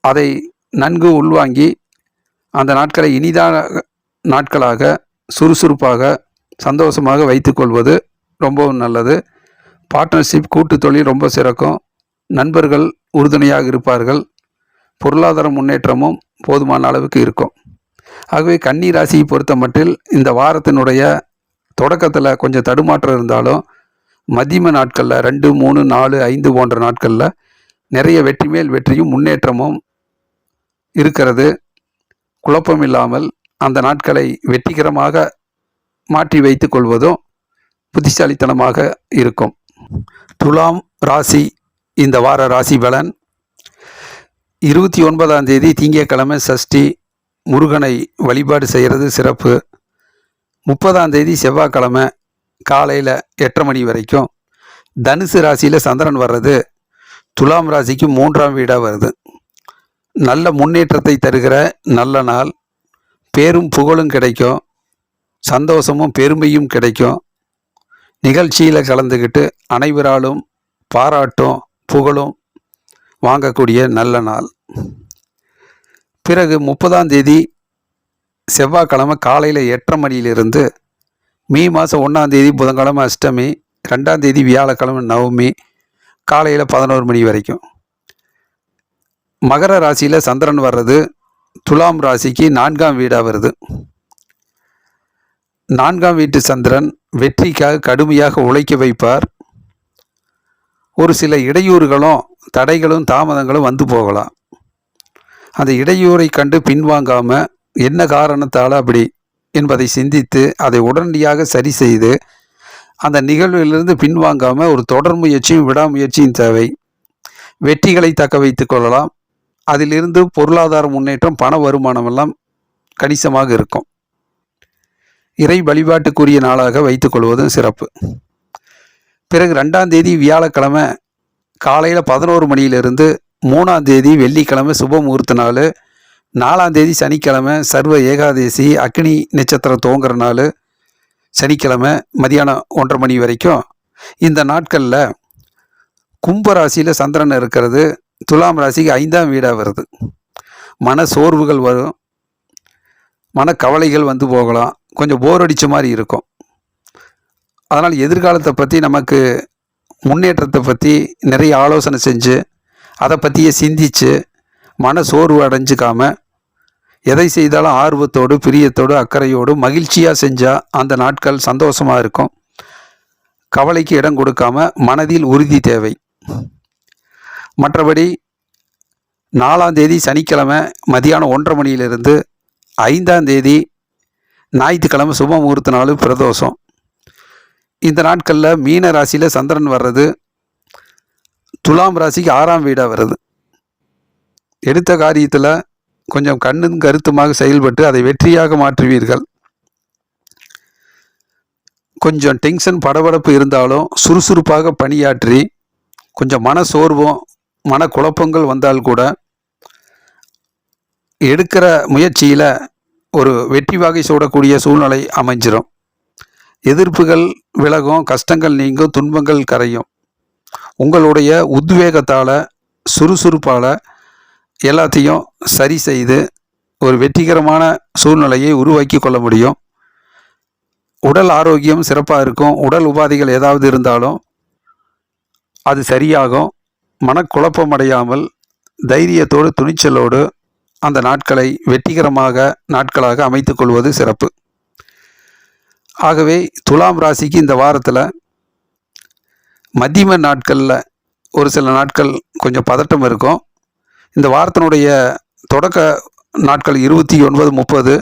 அதை நன்கு உள்வாங்கி அந்த நாட்களை இனிதான நாட்களாக, சுறுசுறுப்பாக, சந்தோஷமாக வைத்து கொள்வது ரொம்பவும் நல்லது. பார்ட்னர்ஷிப், கூட்டு தொழில் ரொம்ப சிறக்கும். நண்பர்கள் உறுதுணையாக இருப்பார்கள். பொருளாதார முன்னேற்றமும் போதுமான அளவுக்கு இருக்கும். ஆகவே கன்னி ராசியை பொறுத்த மட்டில் இந்த வாரத்தினுடைய தொடக்கத்தில் கொஞ்சம் தடுமாற்றம் இருந்தாலும் மதியம நாட்களில் 2, 3, 4, 5 போன்ற நாட்களில் நிறைய வெற்றி மேல் வெற்றியும் முன்னேற்றமும் இருக்கிறது. குழப்பம் இல்லாமல் அந்த நாட்களை வெற்றிகரமாக மாற்றி வைத்து கொள்வதும் புத்திசாலித்தனமாக இருக்கும். துலாம் ராசி இந்த வார ராசி பலன். 29ஆம் தேதி திங்கட்கிழமை சஷ்டி, முருகனை வழிபாடு செய்கிறது சிறப்பு. 30ஆம் தேதி செவ்வாய்க்கிழமை காலையில் 8:30 மணி வரைக்கும் தனுசு ராசியில் சந்திரன் வர்றது துலாம் ராசிக்கு 3ஆம் வீடாக வருது. நல்ல முன்னேற்றத்தை தருகிற நல்ல நாள். பேரும் புகழும் கிடைக்கும். சந்தோஷமும் பெருமையும் கிடைக்கும். நிகழ்ச்சியில் கலந்துக்கிட்டு அனைவராலும் பாராட்டும் புகழும் வாங்கக்கூடிய நல்ல நாள். பிறகு 30ஆம் தேதி செவ்வாய்க்கிழமை காலையில் 8:30 மணியிலிருந்து மே மாதம் 1ஆம் தேதி புதன்கிழமை அஷ்டமி, 2ஆம் தேதி வியாழக்கிழமை நவமி காலையில் 11 மணி வரைக்கும். மகர ராசியில் சந்திரன் வர்றது துலாம் ராசிக்கு 4ஆம் வீடாக வருது. 4ஆம் வீட்டு சந்திரன் வெற்றிக்காக கடுமையாக உழைக்க வைப்பார். ஒரு சில இடையூறுகளும் தடைகளும் தாமதங்களும் வந்து போகலாம். அந்த இடையூறை கண்டு பின்வாங்காமல் என்ன காரணத்தால் அப்படி என்பதை சிந்தித்து அதை உடனடியாக சரி செய்து அந்த நிகழ்விலிருந்து பின்வாங்காமல் ஒரு தொடர் முயற்சியும் விடாமுயற்சியும் தேவை. வெற்றிகளை தக்க வைத்து கொள்ளலாம். அதிலிருந்து பொருளாதார முன்னேற்றம், பண வருமானம் எல்லாம் கணிசமாக இருக்கும். இறை வழிபாட்டுக்குரிய நாளாக வைத்துக் கொள்வதும் சிறப்பு. பிறகு 2ஆம் தேதி வியாழக்கிழமை காலையில் 11 மணியிலிருந்து 3ஆம் தேதி வெள்ளிக்கிழமை சுப முகூர்த்த நாள், 4ஆம் தேதி சனிக்கிழமை சர்வ ஏகாதேசி, அக்னி நட்சத்திரம் துவங்குற நாள் சனிக்கிழமை மதியானம் 1:30 மணி வரைக்கும். இந்த நாட்களில் கும்பராசியில் சந்திரன் இருக்கிறது துலாம் ராசிக்கு 5ஆம் வீடாக வருது. மன சோர்வுகள் வரும், மனக்கவலைகள் வந்து போகலாம், கொஞ்சம் போர் அடித்த மாதிரி இருக்கும். அதனால் எதிர்காலத்தை பற்றி, நமக்கு முன்னேற்றத்தை பற்றி நிறைய ஆலோசனை செஞ்சு அதை பற்றியே சிந்தித்து மன சோர்வு அடைஞ்சிக்காமல் எதை செய்தாலும் ஆர்வத்தோடு, பிரியத்தோடு, அக்கறையோடு, மகிழ்ச்சியாக செஞ்சால் அந்த நாட்கள் சந்தோஷமாக இருக்கும். கவலைக்கு இடம் கொடுக்காம மனதில் உறுதி தேவை. மற்றபடி 4ஆம் தேதி சனிக்கிழமை மதியானம் 1:30 மணியிலிருந்து 5ஆம் தேதி ஞாயிற்றுக்கிழமை சுப முகூர்த்த நாள் பிரதோஷம். இந்த நாட்களில் மீன ராசியில் சந்திரன் வர்றது துலாம் ராசிக்கு 6ஆம் வீடாக வருது. எடுத்த காரியத்தில் கொஞ்சம் கண்ணும் கருத்துமாக செயல்பட்டு அதை வெற்றியாக மாற்றுவீர்கள். கொஞ்சம் டென்ஷன் படபடப்பு இருந்தாலும் சுறுசுறுப்பாக பணியாற்றி கொஞ்சம் மன சோர்வும் மன குழப்பங்கள் வந்தால் கூட எடுக்கிற முயற்சியில் ஒரு வெற்றி வாகை சூடக்கூடிய சூழ்நிலை அமைஞ்சிடும். எதிர்ப்புகள் விலகும், கஷ்டங்கள் நீங்கும், துன்பங்கள் கரையும். உங்களுடைய உத்வேகத்தால், சுறுசுறுப்பால் எல்லாத்தையும் சரி செய்து ஒரு வெற்றிகரமான சூழ்நிலையை உருவாக்கி கொள்ள முடியும். உடல் ஆரோக்கியம் சிறப்பாக இருக்கும். உடல் உபாதைகள் ஏதாவது இருந்தாலும் அது சரியாகும். மனக்குழப்பம் அடையாமல் தைரியத்தோடு, துணிச்சலோடு அந்த நாட்களை வெற்றிகரமாக நாட்களாக அமைத்து கொள்வது சிறப்பு. ஆகவே துலாம் ராசிக்கு இந்த வாரத்தில் மத்தியம நாட்களில் ஒரு சில நாட்கள் கொஞ்சம் பதட்டம் இருக்கும். இந்த வாரத்தினுடைய தொடக்க நாட்கள் 29, 30,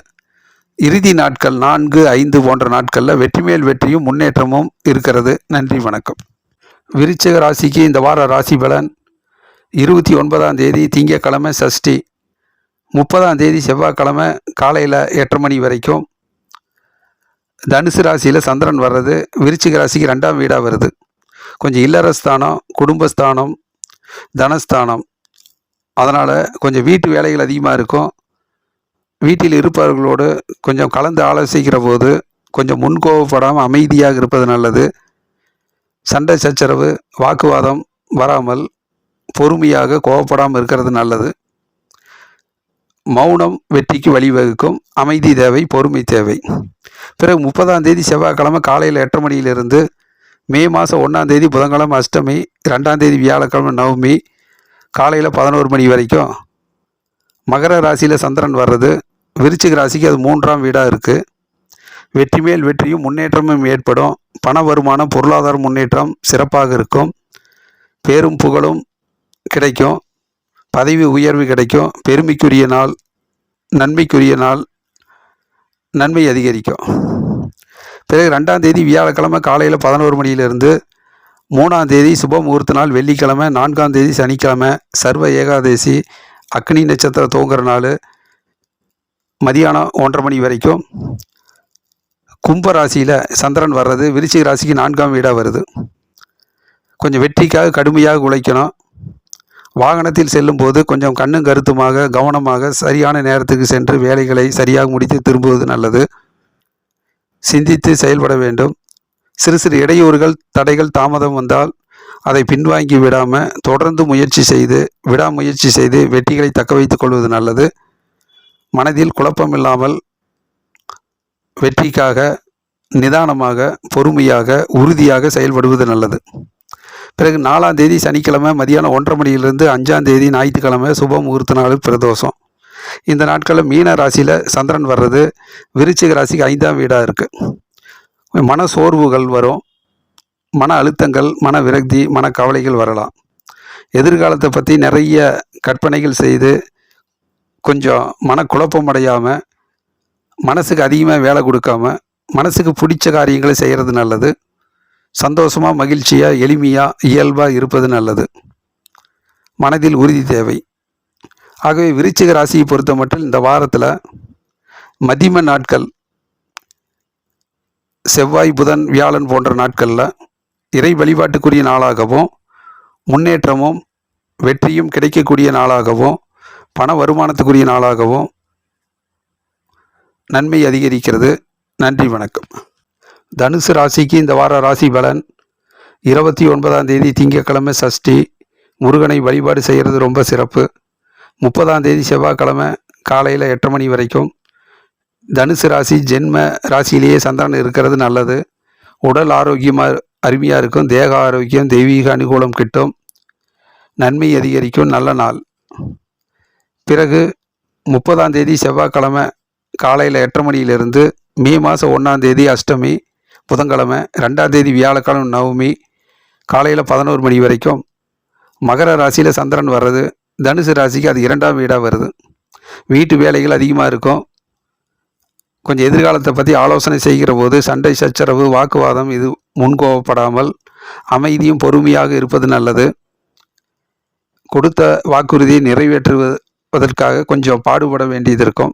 இறுதி நாட்கள் 4, 5 போன்ற நாட்களில் வெற்றி மேல் வெற்றியும் முன்னேற்றமும் இருக்கிறது. நன்றி, வணக்கம். விருச்சிக ராசிக்கு இந்த வார ராசி பலன்: 29ஆம் தேதி திங்கட்கிழமை சஷ்டி, 30ஆம் தேதி செவ்வாய்க்கிழமை காலையில் 8:30 மணி வரைக்கும். தனுசு ராசியில் சந்திரன் வர்றது விருச்சிக ராசிக்கு 2ஆம் வீடாக வருது. கொஞ்சம் இல்லறஸ்தானம், குடும்பஸ்தானம், தனஸ்தானம். அதனால் கொஞ்சம் வீட்டு வேலைகள் அதிகமாக இருக்கும். வீட்டில் இருப்பவர்களோடு கொஞ்சம் கலந்து ஆலோசிக்கிற போது கொஞ்சம் முன்கோபப்படாமல் அமைதியாக இருப்பது நல்லது. சண்டை சச்சரவு, வாக்குவாதம் வராமல் பொறுமையாக கோபப்படாமல் இருக்கிறது நல்லது. மௌனம் வெற்றிக்கு வழிவகுக்கும். அமைதி தேவை, பொறுமை தேவை. பிறகு 30ஆம் தேதி செவ்வாய்க்கிழமை காலையில் 8:30 மணியிலிருந்து மே மாதம் 1ஆம் தேதி புதன்கிழமை அஷ்டமி, 2ஆம் தேதி வியாழக்கிழமை நவமி காலையில் 11 மணி வரைக்கும். மகர ராசியில் சந்திரன் வர்றது விருச்சிக ராசிக்கு அது 3ஆம் வீடாக இருக்குது. வெற்றி மேல் வெற்றியும் முன்னேற்றமும் ஏற்படும். பண வருமானம், பொருளாதார முன்னேற்றம் சிறப்பாக இருக்கும். பேரும் புகழும் கிடைக்கும். பதவி உயர்வு கிடைக்கும். பெருமைக்குரிய நாள், நன்மைக்குரிய நாள், நன்மை அதிகரிக்கும். பிறகு 2ஆம் தேதி வியாழக்கிழமை காலையில் 11 மணியிலிருந்து 3ஆம் தேதி சுப முகூர்த்த நாள் வெள்ளிக்கிழமை, 4ஆம் தேதி சனிக்கிழமை சர்வ ஏகாதேசி, அக்னி நட்சத்திரம் துவங்குற நாள் மதியானம் 1:30 மணி வரைக்கும். கும்ப ராசியில் சந்திரன் வர்றது விருச்சிக ராசிக்கு 4ஆம் வீடாக வருது. கொஞ்சம் வெற்றிக்காக கடுமையாக உழைக்கணும். வாகனத்தில் செல்லும்போது கொஞ்சம் கண்ணும் கருத்துமாக, கவனமாக, சரியான நேரத்துக்கு சென்று வேலைகளை சரியாக முடித்து திரும்புவது நல்லது. சிந்தித்து செயல்பட வேண்டும். சிறு சிறு இடையூறுகள், தடைகள், தாமதம் வந்தால் அதை பின்வாங்கி விடாமல் தொடர்ந்து விடாமுயற்சி செய்து வெற்றிகளை தக்க வைத்துக் கொள்வது நல்லது. மனதில் குழப்பமில்லாமல் வெற்றிக்காக நிதானமாக, பொறுமையாக, உறுதியாக செயல்படுவது நல்லது. பிறகு 4ஆம் தேதி சனிக்கிழமை மதியானம் 1:30 மணியிலிருந்து 5ஆம் தேதி ஞாயிற்றுக்கிழமை சுப முகூர்த்த நாள் பிரதோஷம். இந்த நாட்களில் மீன ராசியில் சந்திரன் வர்றது விருச்சிக ராசிக்கு 5ஆம் வீடாக இருக்குது. மன சோர்வுகள் வரும். மன அழுத்தங்கள், மன விரக்தி, மன கவலைகள் வரலாம். எதிர்காலத்தை பற்றி நிறைய கற்பனைகள் செய்து கொஞ்சம் மனக்குழப்பம் அடையாமல், மனசுக்கு அதிகமாக வேலை கொடுக்காம, மனசுக்கு பிடிச்ச காரியங்களை செய்கிறது நல்லது. சந்தோஷமாக, மகிழ்ச்சியாக, எளிமையாக, இயல்பாக இருப்பது நல்லது. மனதில் உறுதி தேவை. ஆகவே விருச்சிக ராசியை பொறுத்த மட்டும் இந்த வாரத்தில் மதிம நாட்கள் செவ்வாய், புதன், வியாழன் போன்ற நாட்களில் இறை வழிபாட்டுக்குரிய நாளாகவும், முன்னேற்றமும் வெற்றியும் கிடைக்கக்கூடிய நாளாகவும், பண வருமானத்துக்குரிய நாளாகவும் நன்மை அதிகரிக்கிறது. நன்றி, வணக்கம். தனுசு ராசிக்கு இந்த வார ராசி பலன். 29ஆம் தேதி திங்கட்கிழமை சஷ்டி, முருகனை வழிபாடு செய்கிறது ரொம்ப சிறப்பு. 30ஆம் தேதி செவ்வாய்க்கிழமை காலையில் 8 மணி வரைக்கும் தனுசு ராசி ஜென்ம ராசியிலேயே சந்திரன் இருக்கிறது நல்லது. உடல் ஆரோக்கியமாக அருமையாக இருக்கும். தேக ஆரோக்கியம், தெய்வீக அனுகூலம் கிட்டும். நன்மை அதிகரிக்கும். நல்ல நாள். பிறகு 30ஆம் தேதி செவ்வாய்க்கிழமை காலையில் 8 மணியிலிருந்து மே மாதம் 1ஆம் தேதி அஷ்டமி புதன்கிழமை, 2ஆம் தேதி வியாழக்கிழமை நவமி காலையில் 11 மணி வரைக்கும் மகர ராசியில் சந்திரன் வர்றது. தனுசு ராசிக்கு அது 2ஆம் வீடாக வருது. வீட்டு வேலைகள் அதிகமாக இருக்கும். கொஞ்சம் எதிர்காலத்தை பற்றி ஆலோசனை செய்கிற போது சண்டை சச்சரவு, வாக்குவாதம் இது முன்கோவப்படாமல் அமைதியும் பொறுமையாக இருப்பது நல்லது. கொடுத்த வாக்குறுதியை நிறைவேற்றுவதற்காக கொஞ்சம் பாடுபட வேண்டியது இருக்கும்.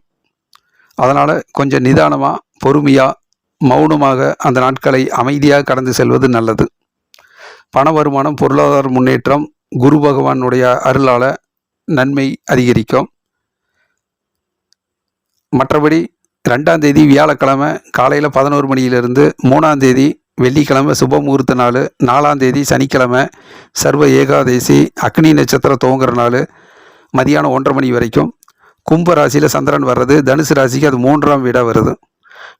அதனால் கொஞ்சம் நிதானமாக, பொறுமையாக, மௌனமாக அந்த நாட்களை அமைதியாக கடந்து செல்வது நல்லது. பண வருமானம், பொருளாதார முன்னேற்றம் குரு பகவானுடைய அருளால் நன்மை அதிகரிக்கும். மற்றபடி 2ஆம் தேதி வியாழக்கிழமை காலையில் 11 மணியிலிருந்து 3ஆம் தேதி வெள்ளிக்கிழமை சுப முகூர்த்த நாள், 4ஆம் தேதி சனிக்கிழமை சர்வ ஏகாதேசி அக்னி நட்சத்திரம் துவங்குற நாள் மதியானம் 1:30 மணி வரைக்கும் கும்ப ராசியில் சந்திரன் வர்றது. தனுசு ராசிக்கு அது 3ஆம் வீடாக வருது.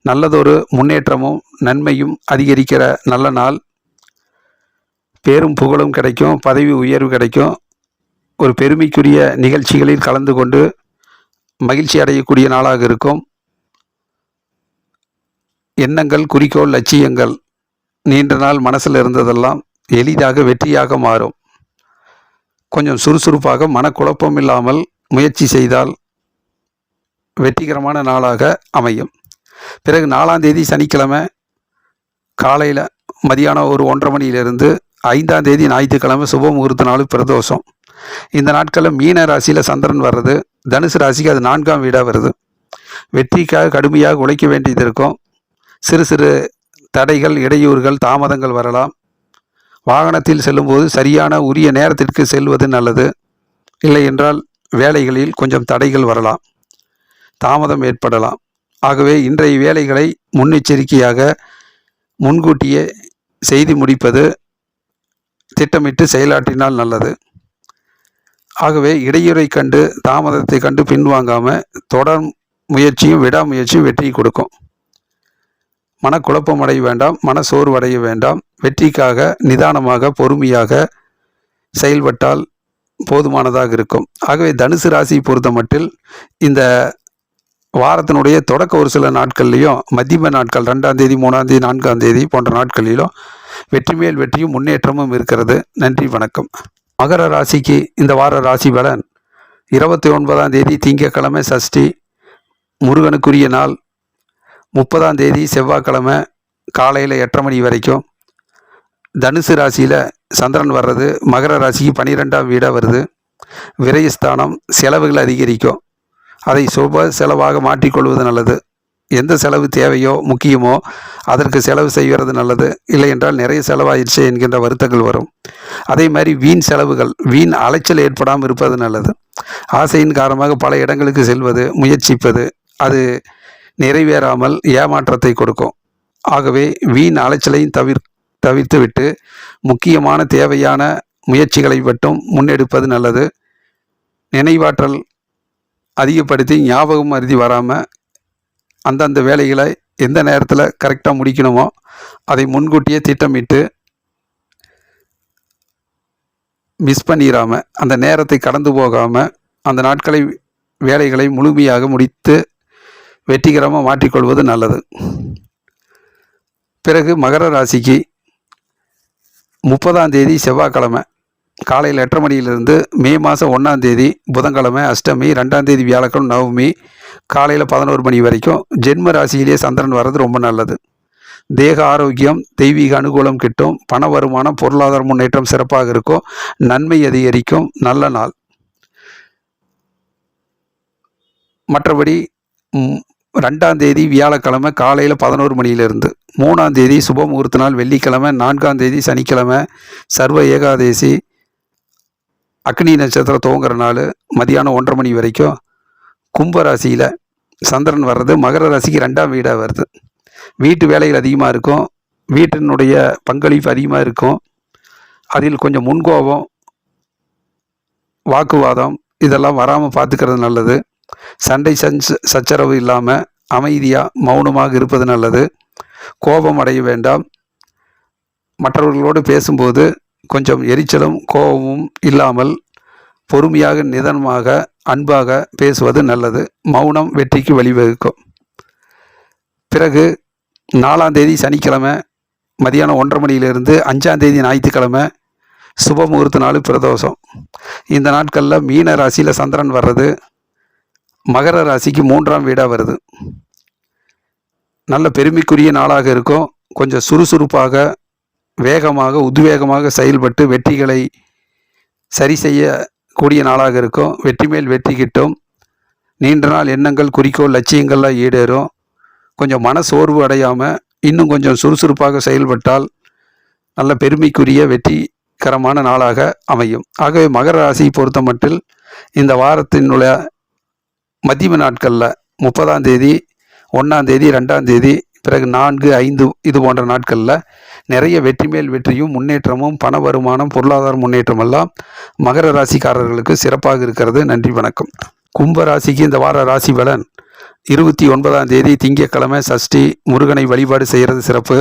நல்லதொரு முன்னேற்றமும் நன்மையும் அதிகரிக்கிற நல்ல நாள். பேரும் புகழும் கிடைக்கும். பதவி உயர்வு கிடைக்கும். ஒரு பெருமைக்குரிய நிகழ்ச்சிகளில் கலந்து கொண்டு மகிழ்ச்சி அடையக்கூடிய நாளாக இருக்கும். எண்ணங்கள், குறிக்கோள், லட்சியங்கள் நீண்ட நாள் மனசில் இருந்ததெல்லாம் எளிதாக வெற்றியாக மாறும். கொஞ்சம் சுறுசுறுப்பாக, மனக்குழப்பம் இல்லாமல் முயற்சி செய்தால் வெற்றிகரமான நாளாக அமையும். பிறகு 4ஆம் தேதி சனிக்கிழமை காலையில் மதியானம் ஒரு 1:30 மணியிலிருந்து 5ஆம் தேதி ஞாயிற்றுக்கிழமை சுப முகூர்த்த நாள் பிரதோஷம். இந்த நாட்களில் மீன ராசியில் சந்திரன் வர்றது. தனுசு ராசிக்கு அது 4ஆம் வீடாக வருது. வெற்றிக்காக கடுமையாக உழைக்க வேண்டியது இருக்கும். சிறு சிறு தடைகள், இடையூறுகள், தாமதங்கள் வரலாம். வாகனத்தில் செல்லும்போது சரியான உரிய நேரத்திற்கு செல்வது நல்லது. இல்லை என்றால் வேலைகளில் கொஞ்சம் தடைகள் வரலாம், தாமதம் ஏற்படலாம். ஆகவே இன்றைய வேலைகளை முன்னெச்சரிக்கையாக முன்கூட்டியே செய்து முடிப்பது, திட்டமிட்டு செயலாற்றினால் நல்லது. ஆகவே இடையூறை கண்டு, தாமதத்தை கண்டு பின்வாங்காமல் தொடர் முயற்சியும் விடாமுயற்சியும் வெற்றி கொடுக்கும். மனக்குழப்பம் அடைய வேண்டாம், மனசோர்வடைய வேண்டாம். வெற்றிக்காக நிதானமாக, பொறுமையாக செயல்பட்டால் போதுமானதாக இருக்கும். ஆகவே தனுசு ராசியை பொறுத்த மட்டில் இந்த வாரத்தினுடைய தொடக்க ஒரு சில நாட்கள்லையும், மத்தியம நாட்கள் 2ஆம் தேதி, 3ஆம் தேதி, 4ஆம் தேதி போன்ற நாட்களிலும் வெற்றி மேல் வெற்றியும் முன்னேற்றமும் இருக்கிறது. நன்றி, வணக்கம். மகர ராசிக்கு இந்த வார ராசி பலன். 29ஆம் தேதி திங்கட்கிழமை சஷ்டி, முருகனுக்குரிய நாள். 30ஆம் தேதி செவ்வாய்க்கிழமை காலையில் 8:30 மணி வரைக்கும் தனுசு ராசியில் சந்திரன் வர்றது. மகர ராசிக்கு 12ஆம் வீடாக வருது. விரயஸ்தானம், செலவுகள் அதிகரிக்கும். அதை சுப செலவாக மாற்றிக்கொள்வது நல்லது. எந்த செலவு தேவையோ, முக்கியமோ அதற்கு செலவு செய்கிறது நல்லது. இல்லை என்றால் நிறைய செலவாயிடுச்சு என்கின்ற வருத்தங்கள் வரும். அதே மாதிரி வீண் செலவுகள், வீண் அலைச்சல் ஏற்படாமல் இருப்பது நல்லது. ஆசையின் காரணமாக பல இடங்களுக்கு செல்வது, முயற்சிப்பது அது நிறைவேறாமல் ஏமாற்றத்தை கொடுக்கும். ஆகவே வீண் அலைச்சலையும் தவிர்த்து விட்டு முக்கியமான தேவையான முயற்சிகளை மட்டும் முன்னெடுப்பது நல்லது. நினைவாற்றல் அதிகப்படுத்தி ஞாபகம் மருதி வராமல் அந்தந்த வேலைகளை எந்த நேரத்தில் கரெக்டாக முடிக்கணுமோ அதை முன்கூட்டியே திட்டமிட்டு மிஸ் பண்ணிடாமல், அந்த நேரத்தை கடந்து போகாமல் அந்த நாட்களை வேலைகளை முழுமையாக முடித்து வெற்றிகரமாக மாற்றிக்கொள்வது நல்லது. பிறகு மகர ராசிக்கு 30ஆம் தேதி செவ்வாய்க்கிழமை காலையில் 8:30 மணியிலிருந்து மே மாதம் 1ஆம் தேதி புதன்கிழமை அஷ்டமி, 2ஆம் தேதி வியாழக்கிழமை நவமி காலையில் 11 மணி வரைக்கும் ஜென்ம ராசியிலே சந்திரன் வர்றது ரொம்ப நல்லது. தேக ஆரோக்கியம், தெய்வீக அனுகூலம் கிட்டும், பண வருமானம், பொருளாதார முன்னேற்றம் சிறப்பாக இருக்கும், நன்மை அதிகரிக்கும், நல்ல நாள். மற்றபடி 2ஆம் தேதி வியாழக்கிழமை காலையில் 11 மணியிலிருந்து, 3ஆம் தேதி சுப முகூர்த்த நாள் வெள்ளிக்கிழமை, 4ஆம் தேதி சனிக்கிழமை சர்வ ஏகாதேசி, அக்னி நட்சத்திரம் துவங்குற நாள் மதியானம் 1:30 மணி வரைக்கும் கும்பராசியில் சந்திரன் வர்றது மகர ராசிக்கு 2ஆம் வீடாக வருது. வீட்டு வேலைகள் அதிகமாக இருக்கும், வீட்டினுடைய பங்களிப்பு அதிகமாக இருக்கும். அதில் கொஞ்சம் முன்கோபம், வாக்குவாதம் இதெல்லாம் வராமல் பார்த்துக்கிறது நல்லது. சண்டை சச்சரவு இல்லாமல் அமைதியாக மௌனமாக இருப்பது நல்லது. கோபம் அடைய வேண்டாம். மற்றவர்களோடு பேசும்போது கொஞ்சம் எரிச்சலும் கோபமும் இல்லாமல் பொறுமையாக, நிதானமாக, அன்பாக பேசுவது நல்லது. மௌனம் வெற்றிக்கு வழிவகுக்கும். பிறகு 4ஆம் தேதி சனிக்கிழமை மதியானம் 1:30 மணியிலிருந்து 5ஆம் தேதி ஞாயிற்றுக்கிழமை சுப முகூர்த்த நாள் பிரதோஷம். இந்த நாட்களில் மீன ராசியில் சந்திரன் வர்றது மகர ராசிக்கு 3ஆம் வீடாக வருது. நல்ல பெருமைக்குரிய நாளாக இருக்கும். கொஞ்சம் சுறுசுறுப்பாக, வேகமாக, உத்வேகமாக செயல்பட்டு வெற்றிகளை சரி செய்யக்கூடிய நாளாக இருக்கும். வெற்றி மேல் வெற்றி கிட்டும். நீண்ட நாள் எண்ணங்கள், குறிக்கோள், லட்சியங்கள்லாம் ஈடேறும். கொஞ்சம் மன சோர்வு அடையாமல் இன்னும் கொஞ்சம் சுறுசுறுப்பாக செயல்பட்டால் நல்ல பெருமைக்குரிய வெற்றிகரமான நாளாக அமையும். ஆகவே மகர ராசியை பொறுத்த மட்டில் இந்த வாரத்தினுடைய மத்தியம நாட்களில் 30ஆம் தேதி, 1ஆம் தேதி, 2ஆம் தேதி, பிறகு 4, 5 இது போன்ற நாட்களில் நிறைய வெற்றி மேல் வெற்றியும் முன்னேற்றமும், பண வருமானம், பொருளாதார முன்னேற்றம் எல்லாம் மகர ராசிக்காரர்களுக்கு சிறப்பாக இருக்கிறது. நன்றி, வணக்கம். கும்ப ராசிக்கு இந்த வார ராசி பலன் 29ஆம் தேதி திங்கட்கிழமை சஷ்டி, முருகனை வழிபாடு செய்கிறது சிறப்பு.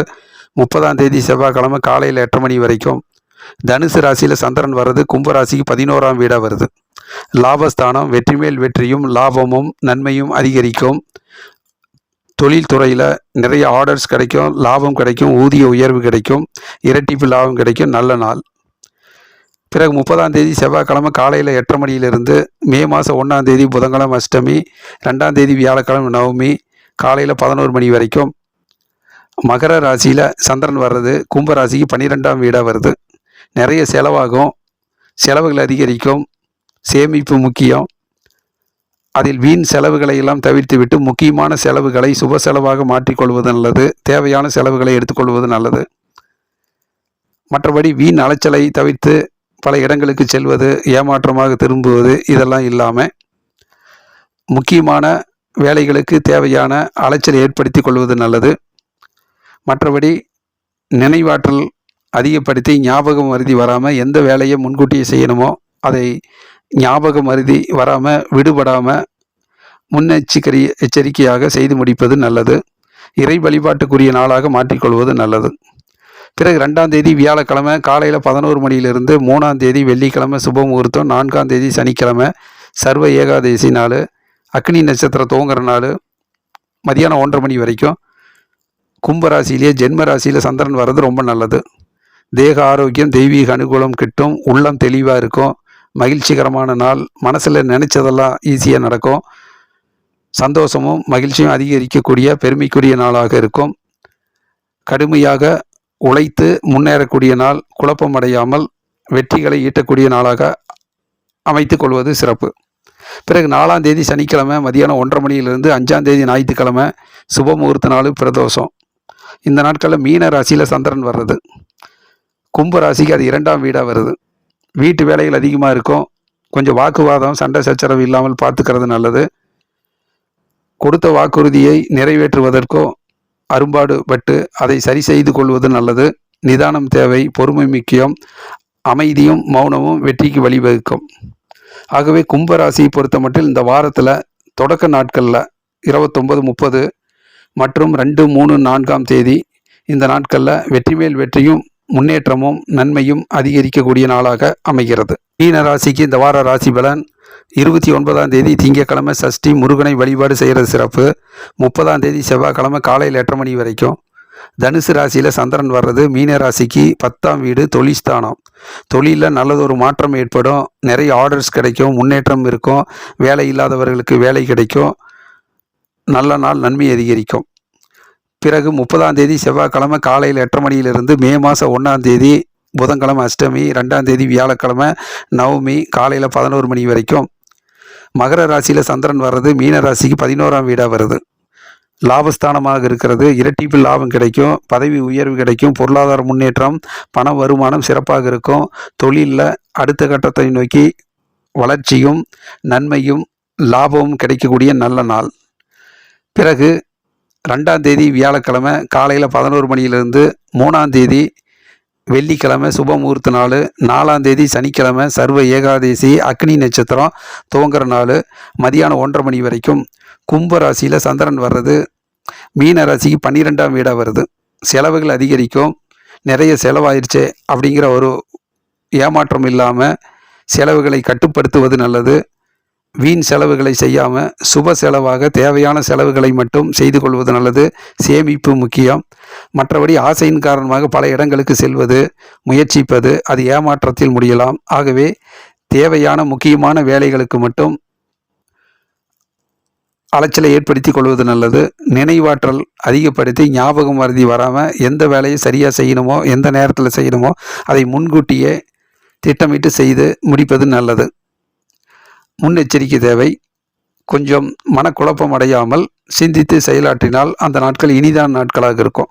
30ஆம் தேதி செவ்வாய்க்கிழமை காலையில் 8:30 மணி வரைக்கும். தனுசு ராசியில் சந்திரன் வர்றது கும்பராசிக்கு 11ஆம் வீடாக வருது. லாபஸ்தானம், வெற்றி மேல் வெற்றியும் லாபமும் நன்மையும் அதிகரிக்கும். தொழில் துறையில் நிறைய ஆர்டர்ஸ் கிடைக்கும், லாபம் கிடைக்கும், ஊதிய உயர்வு கிடைக்கும், இரட்டிப்பு லாபம் கிடைக்கும், நல்ல நாள். பிறகு 30ஆம் தேதி செவ்வாய்க்கிழமை காலையில் 8:30 மணியிலிருந்து மே மாதம் 1ஆம் தேதி புதன்கிழமை அஷ்டமி, 2ஆம் தேதி வியாழக்கிழமை நவமி காலையில் 11 மணி வரைக்கும் மகர ராசியில் சந்திரன் வர்றது கும்பராசிக்கு 12ஆம் வீடாக வருது. நிறைய செலவாகும், செலவுகள் அதிகரிக்கும், சேமிப்பு முக்கியம். அதில் வீண் செலவுகளை எல்லாம் தவிர்த்து விட்டு முக்கியமான செலவுகளை சுப செலவாக மாற்றிக்கொள்வது நல்லது. தேவையான செலவுகளை எடுத்துக்கொள்வது நல்லது. மற்றபடி வீண் அலைச்சலை தவிர்த்து பல இடங்களுக்கு செல்வது, ஏமாற்றமாக திரும்புவது இதெல்லாம் இல்லாமல் முக்கியமான வேலைகளுக்கு தேவையான அலைச்சலை ஏற்படுத்தி கொள்வது நல்லது. மற்றபடி நினைவாற்றல் அதிகப்படுத்தி ஞாபகம் மருதி வராமல் எந்த வேலையை முன்கூட்டியே செய்யணுமோ அதை ஞாபகம் மருதி வராமல், விடுபடாமல் எச்சரிக்கையாக செய்து முடிப்பது நல்லது. இறை வழிபாட்டுக்குரிய நாளாக மாற்றிக்கொள்வது நல்லது. பிறகு 2ஆம் தேதி வியாழக்கிழமை காலையில் 11 மணியிலிருந்து 3ஆம் தேதி வெள்ளிக்கிழமை சுப முகூர்த்தம், 4ஆம் தேதி சனிக்கிழமை சர்வ ஏகாதேசி நாள், அக்னி நட்சத்திரம் துவங்குற நாள் மதியானம் 1:30 மணி வரைக்கும் கும்பராசியிலேயே ஜென்ம ராசியில் சந்திரன் வர்றது ரொம்ப நல்லது. தேக ஆரோக்கியம், தெய்வீக அனுகூலம் கிட்டும், உள்ளம் தெளிவாக இருக்கும், மகிழ்ச்சிகரமான நாள். மனசில் நினைச்சதெல்லாம் ஈஸியாக நடக்கும். சந்தோஷமும் மகிழ்ச்சியும் அதிகரிக்கக்கூடிய பெருமைக்குரிய நாளாக இருக்கும். கடுமையாக உழைத்து முன்னேறக்கூடிய நாள். குழப்பம் அடையாமல் வெற்றிகளை ஈட்டக்கூடிய நாளாக அமைத்து கொள்வது சிறப்பு. பிறகு 4ஆம் தேதி சனிக்கிழமை மதியானம் 1:30 மணியிலிருந்து 5ஆம் தேதி ஞாயிற்றுக்கிழமை சுப முகூர்த்த நாள் பிரதோஷம். இந்த நாட்களில் மீன ராசியில் சந்திரன் வர்றது கும்பராசிக்கு அது 2ஆம் வீடாக வருது. வீட்டு வேலைகள் அதிகமாக இருக்கும். கொஞ்சம் வாக்குவாதம், சண்டை சச்சரவு இல்லாமல் பார்த்துக்கிறது நல்லது. கொடுத்த வாக்குறுதியை நிறைவேற்றுவதற்கோ அரும்பாடுபட்டு அதை சரி செய்து கொள்வது நல்லது. நிதானம் தேவை, பொறுமை முக்கியம், அமைதியும் மௌனமும் வெற்றிக்கு வழிவகுக்கும். ஆகவே கும்பராசியை பொறுத்த மட்டும் இந்த வாரத்தில் தொடக்க நாட்களில் 29, 30 மற்றும் 2, 3, 4ஆம் தேதி இந்த நாட்களில் வெற்றி மேல் வெற்றியும் முன்னேற்றமும் நன்மையும் அதிகரிக்கக்கூடிய நாளாக அமைகிறது. மீன ராசிக்கு இந்த வார ராசி பலன் 29ஆம் தேதி திங்கட்கிழமை சஷ்டி, முருகனை வழிபாடு செய்கிறது சிறப்பு. 30ஆம் தேதி செவ்வாய்க்கிழமை காலையில் 8:30 மணி வரைக்கும். தனுசு ராசியில் சந்திரன் வர்றது மீன ராசிக்கு 10ஆம் வீடு தொழில்ஸ்தானம். தொழிலில் நல்லதொரு மாற்றம் ஏற்படும், நிறைய ஆர்டர்ஸ் கிடைக்கும், முன்னேற்றம் இருக்கும், வேலை இல்லாதவர்களுக்கு வேலை கிடைக்கும், நல்ல நாள் நன்மை அதிகரிக்கும். பிறகு 30ஆம் தேதி செவ்வாய்க்கிழமை காலையில் 8:30 மணியிலிருந்து மே மாதம் 1ஆம் தேதி புதன்கிழமை அஷ்டமி, 2ஆம் தேதி வியாழக்கிழமை நவமி காலையில் 11 மணி வரைக்கும். மகர ராசியில் சந்திரன் வர்றது மீன ராசிக்கு 11ஆம் வீடாக வருது. லாபஸ்தானமாக இருக்கிறது. இரட்டிப்பு லாபம் கிடைக்கும், பதவி உயர்வு கிடைக்கும், பொருளாதார முன்னேற்றம், பண வருமானம் சிறப்பாக இருக்கும். தொழிலில் அடுத்த கட்டத்தை நோக்கி வளர்ச்சியும் நன்மையும் லாபமும் கிடைக்கக்கூடிய நல்ல நாள். பிறகு 2ஆம் தேதி வியாழக்கிழமை காலையில் 11 மணியிலிருந்து 3ஆம் தேதி வெள்ளிக்கிழமை சுபமுகூர்த்த நாள், 4ஆம் தேதி சனிக்கிழமை சர்வ ஏகாதேசி அக்னி நட்சத்திரம் துவங்குற நாள் மதியானம் 1:30 மணி வரைக்கும். கும்ப ராசியில் சந்திரன் வர்றது மீன ராசிக்கு 12ஆம் வீடாக வருது. செலவுகள் அதிகரிக்கும், நிறைய செலவாயிருச்சே அப்படிங்கிற ஒரு ஏமாற்றம் இல்லாமல் செலவுகளை கட்டுப்படுத்துவது நல்லது. வீண் செலவுகளை செய்யாமல் சுப செலவாக தேவையான செலவுகளை மட்டும் செய்து கொள்வது நல்லது. சேமிப்பு முக்கியம். மற்றபடி ஆசையின் காரணமாக பல இடங்களுக்கு செல்வது, முயற்சிப்பது அது ஏமாற்றத்தில் முடியலாம். ஆகவே தேவையான முக்கியமான வேலைகளுக்கு மட்டும் அலைச்சலை ஏற்படுத்தி கொள்வது நல்லது. நினைவாற்றல் அதிகப்படுத்தி ஞாபகம் மறதி வராமல் எந்த வேலையை சரியாக செய்யணுமோ, எந்த நேரத்தில் செய்யணுமோ அதை முன்கூட்டியே திட்டமிட்டு செய்து முடிப்பது நல்லது. முன்னெச்சரிக்கை தேவை. கொஞ்சம் மனக்குழப்பம் அடையாமல் சிந்தித்து செயலாற்றினால் அந்த நாட்கள் இனிதான நாட்களாக இருக்கும்.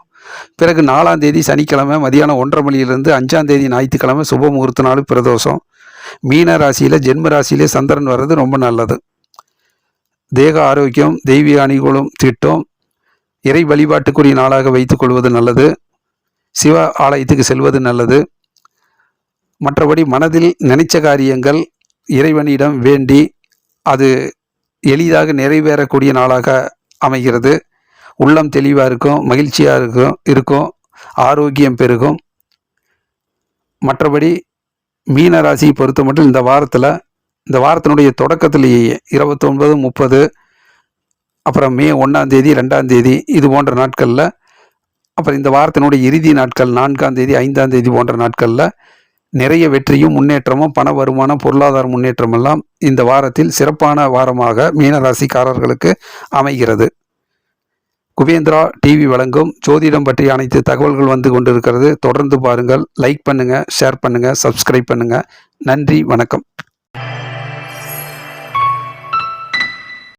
பிறகு 4ஆம் தேதி சனிக்கிழமை மதியானம் 1:30 மணியிலிருந்து 5ஆம் தேதி ஞாயிற்றுக்கிழமை சுப முகூர்த்த நாள் பிரதோஷம். மீன ராசியில் ஜென்ம ராசியிலே சந்திரன் வர்றது ரொம்ப நல்லது. தேக ஆரோக்கியம், தெய்வீக அனுகூலம் திட்டம், இறை வழிபாட்டுக்குரிய நாளாக வைத்துக் கொள்வது நல்லது. சிவ ஆலயத்துக்கு செல்வது நல்லது. மற்றபடி மனதில் நினைச்ச காரியங்கள் இறைவனிடம் வேண்டி அது எளிதாக நிறைவேறக்கூடிய நாளாக அமைகிறது. உள்ளம் தெளிவாக இருக்கும், மகிழ்ச்சியாக இருக்கும், ஆரோக்கியம் பெருகும். மற்றபடி மீன ராசியை பொறுத்த மட்டும் இந்த வாரத்தினுடைய தொடக்கத்திலேயே 29, 30, அப்புறம் மே 1ஆம் தேதி 2ஆம் தேதி இது போன்ற நாட்களில், அப்புறம் இந்த வாரத்தினுடைய இறுதி நாட்கள் 4ஆம் தேதி 5ஆம் தேதி போன்ற நாட்களில் நிறைய வெற்றியும் முன்னேற்றமும் பண வருமானம் பொருளாதார முன்னேற்றம் எல்லாம் இந்த வாரத்தில் சிறப்பான வாரமாக மீனராசிக்காரர்களுக்கு அமைகிறது. குபேந்திரா டிவி வழங்கும் ஜோதிடம் பற்றிய அனைத்து தகவல்கள் வந்து கொண்டிருக்கிறது. தொடர்ந்து பாருங்கள், லைக் பண்ணுங்கள், ஷேர் பண்ணுங்கள், சப்ஸ்கிரைப் பண்ணுங்கள். நன்றி, வணக்கம்.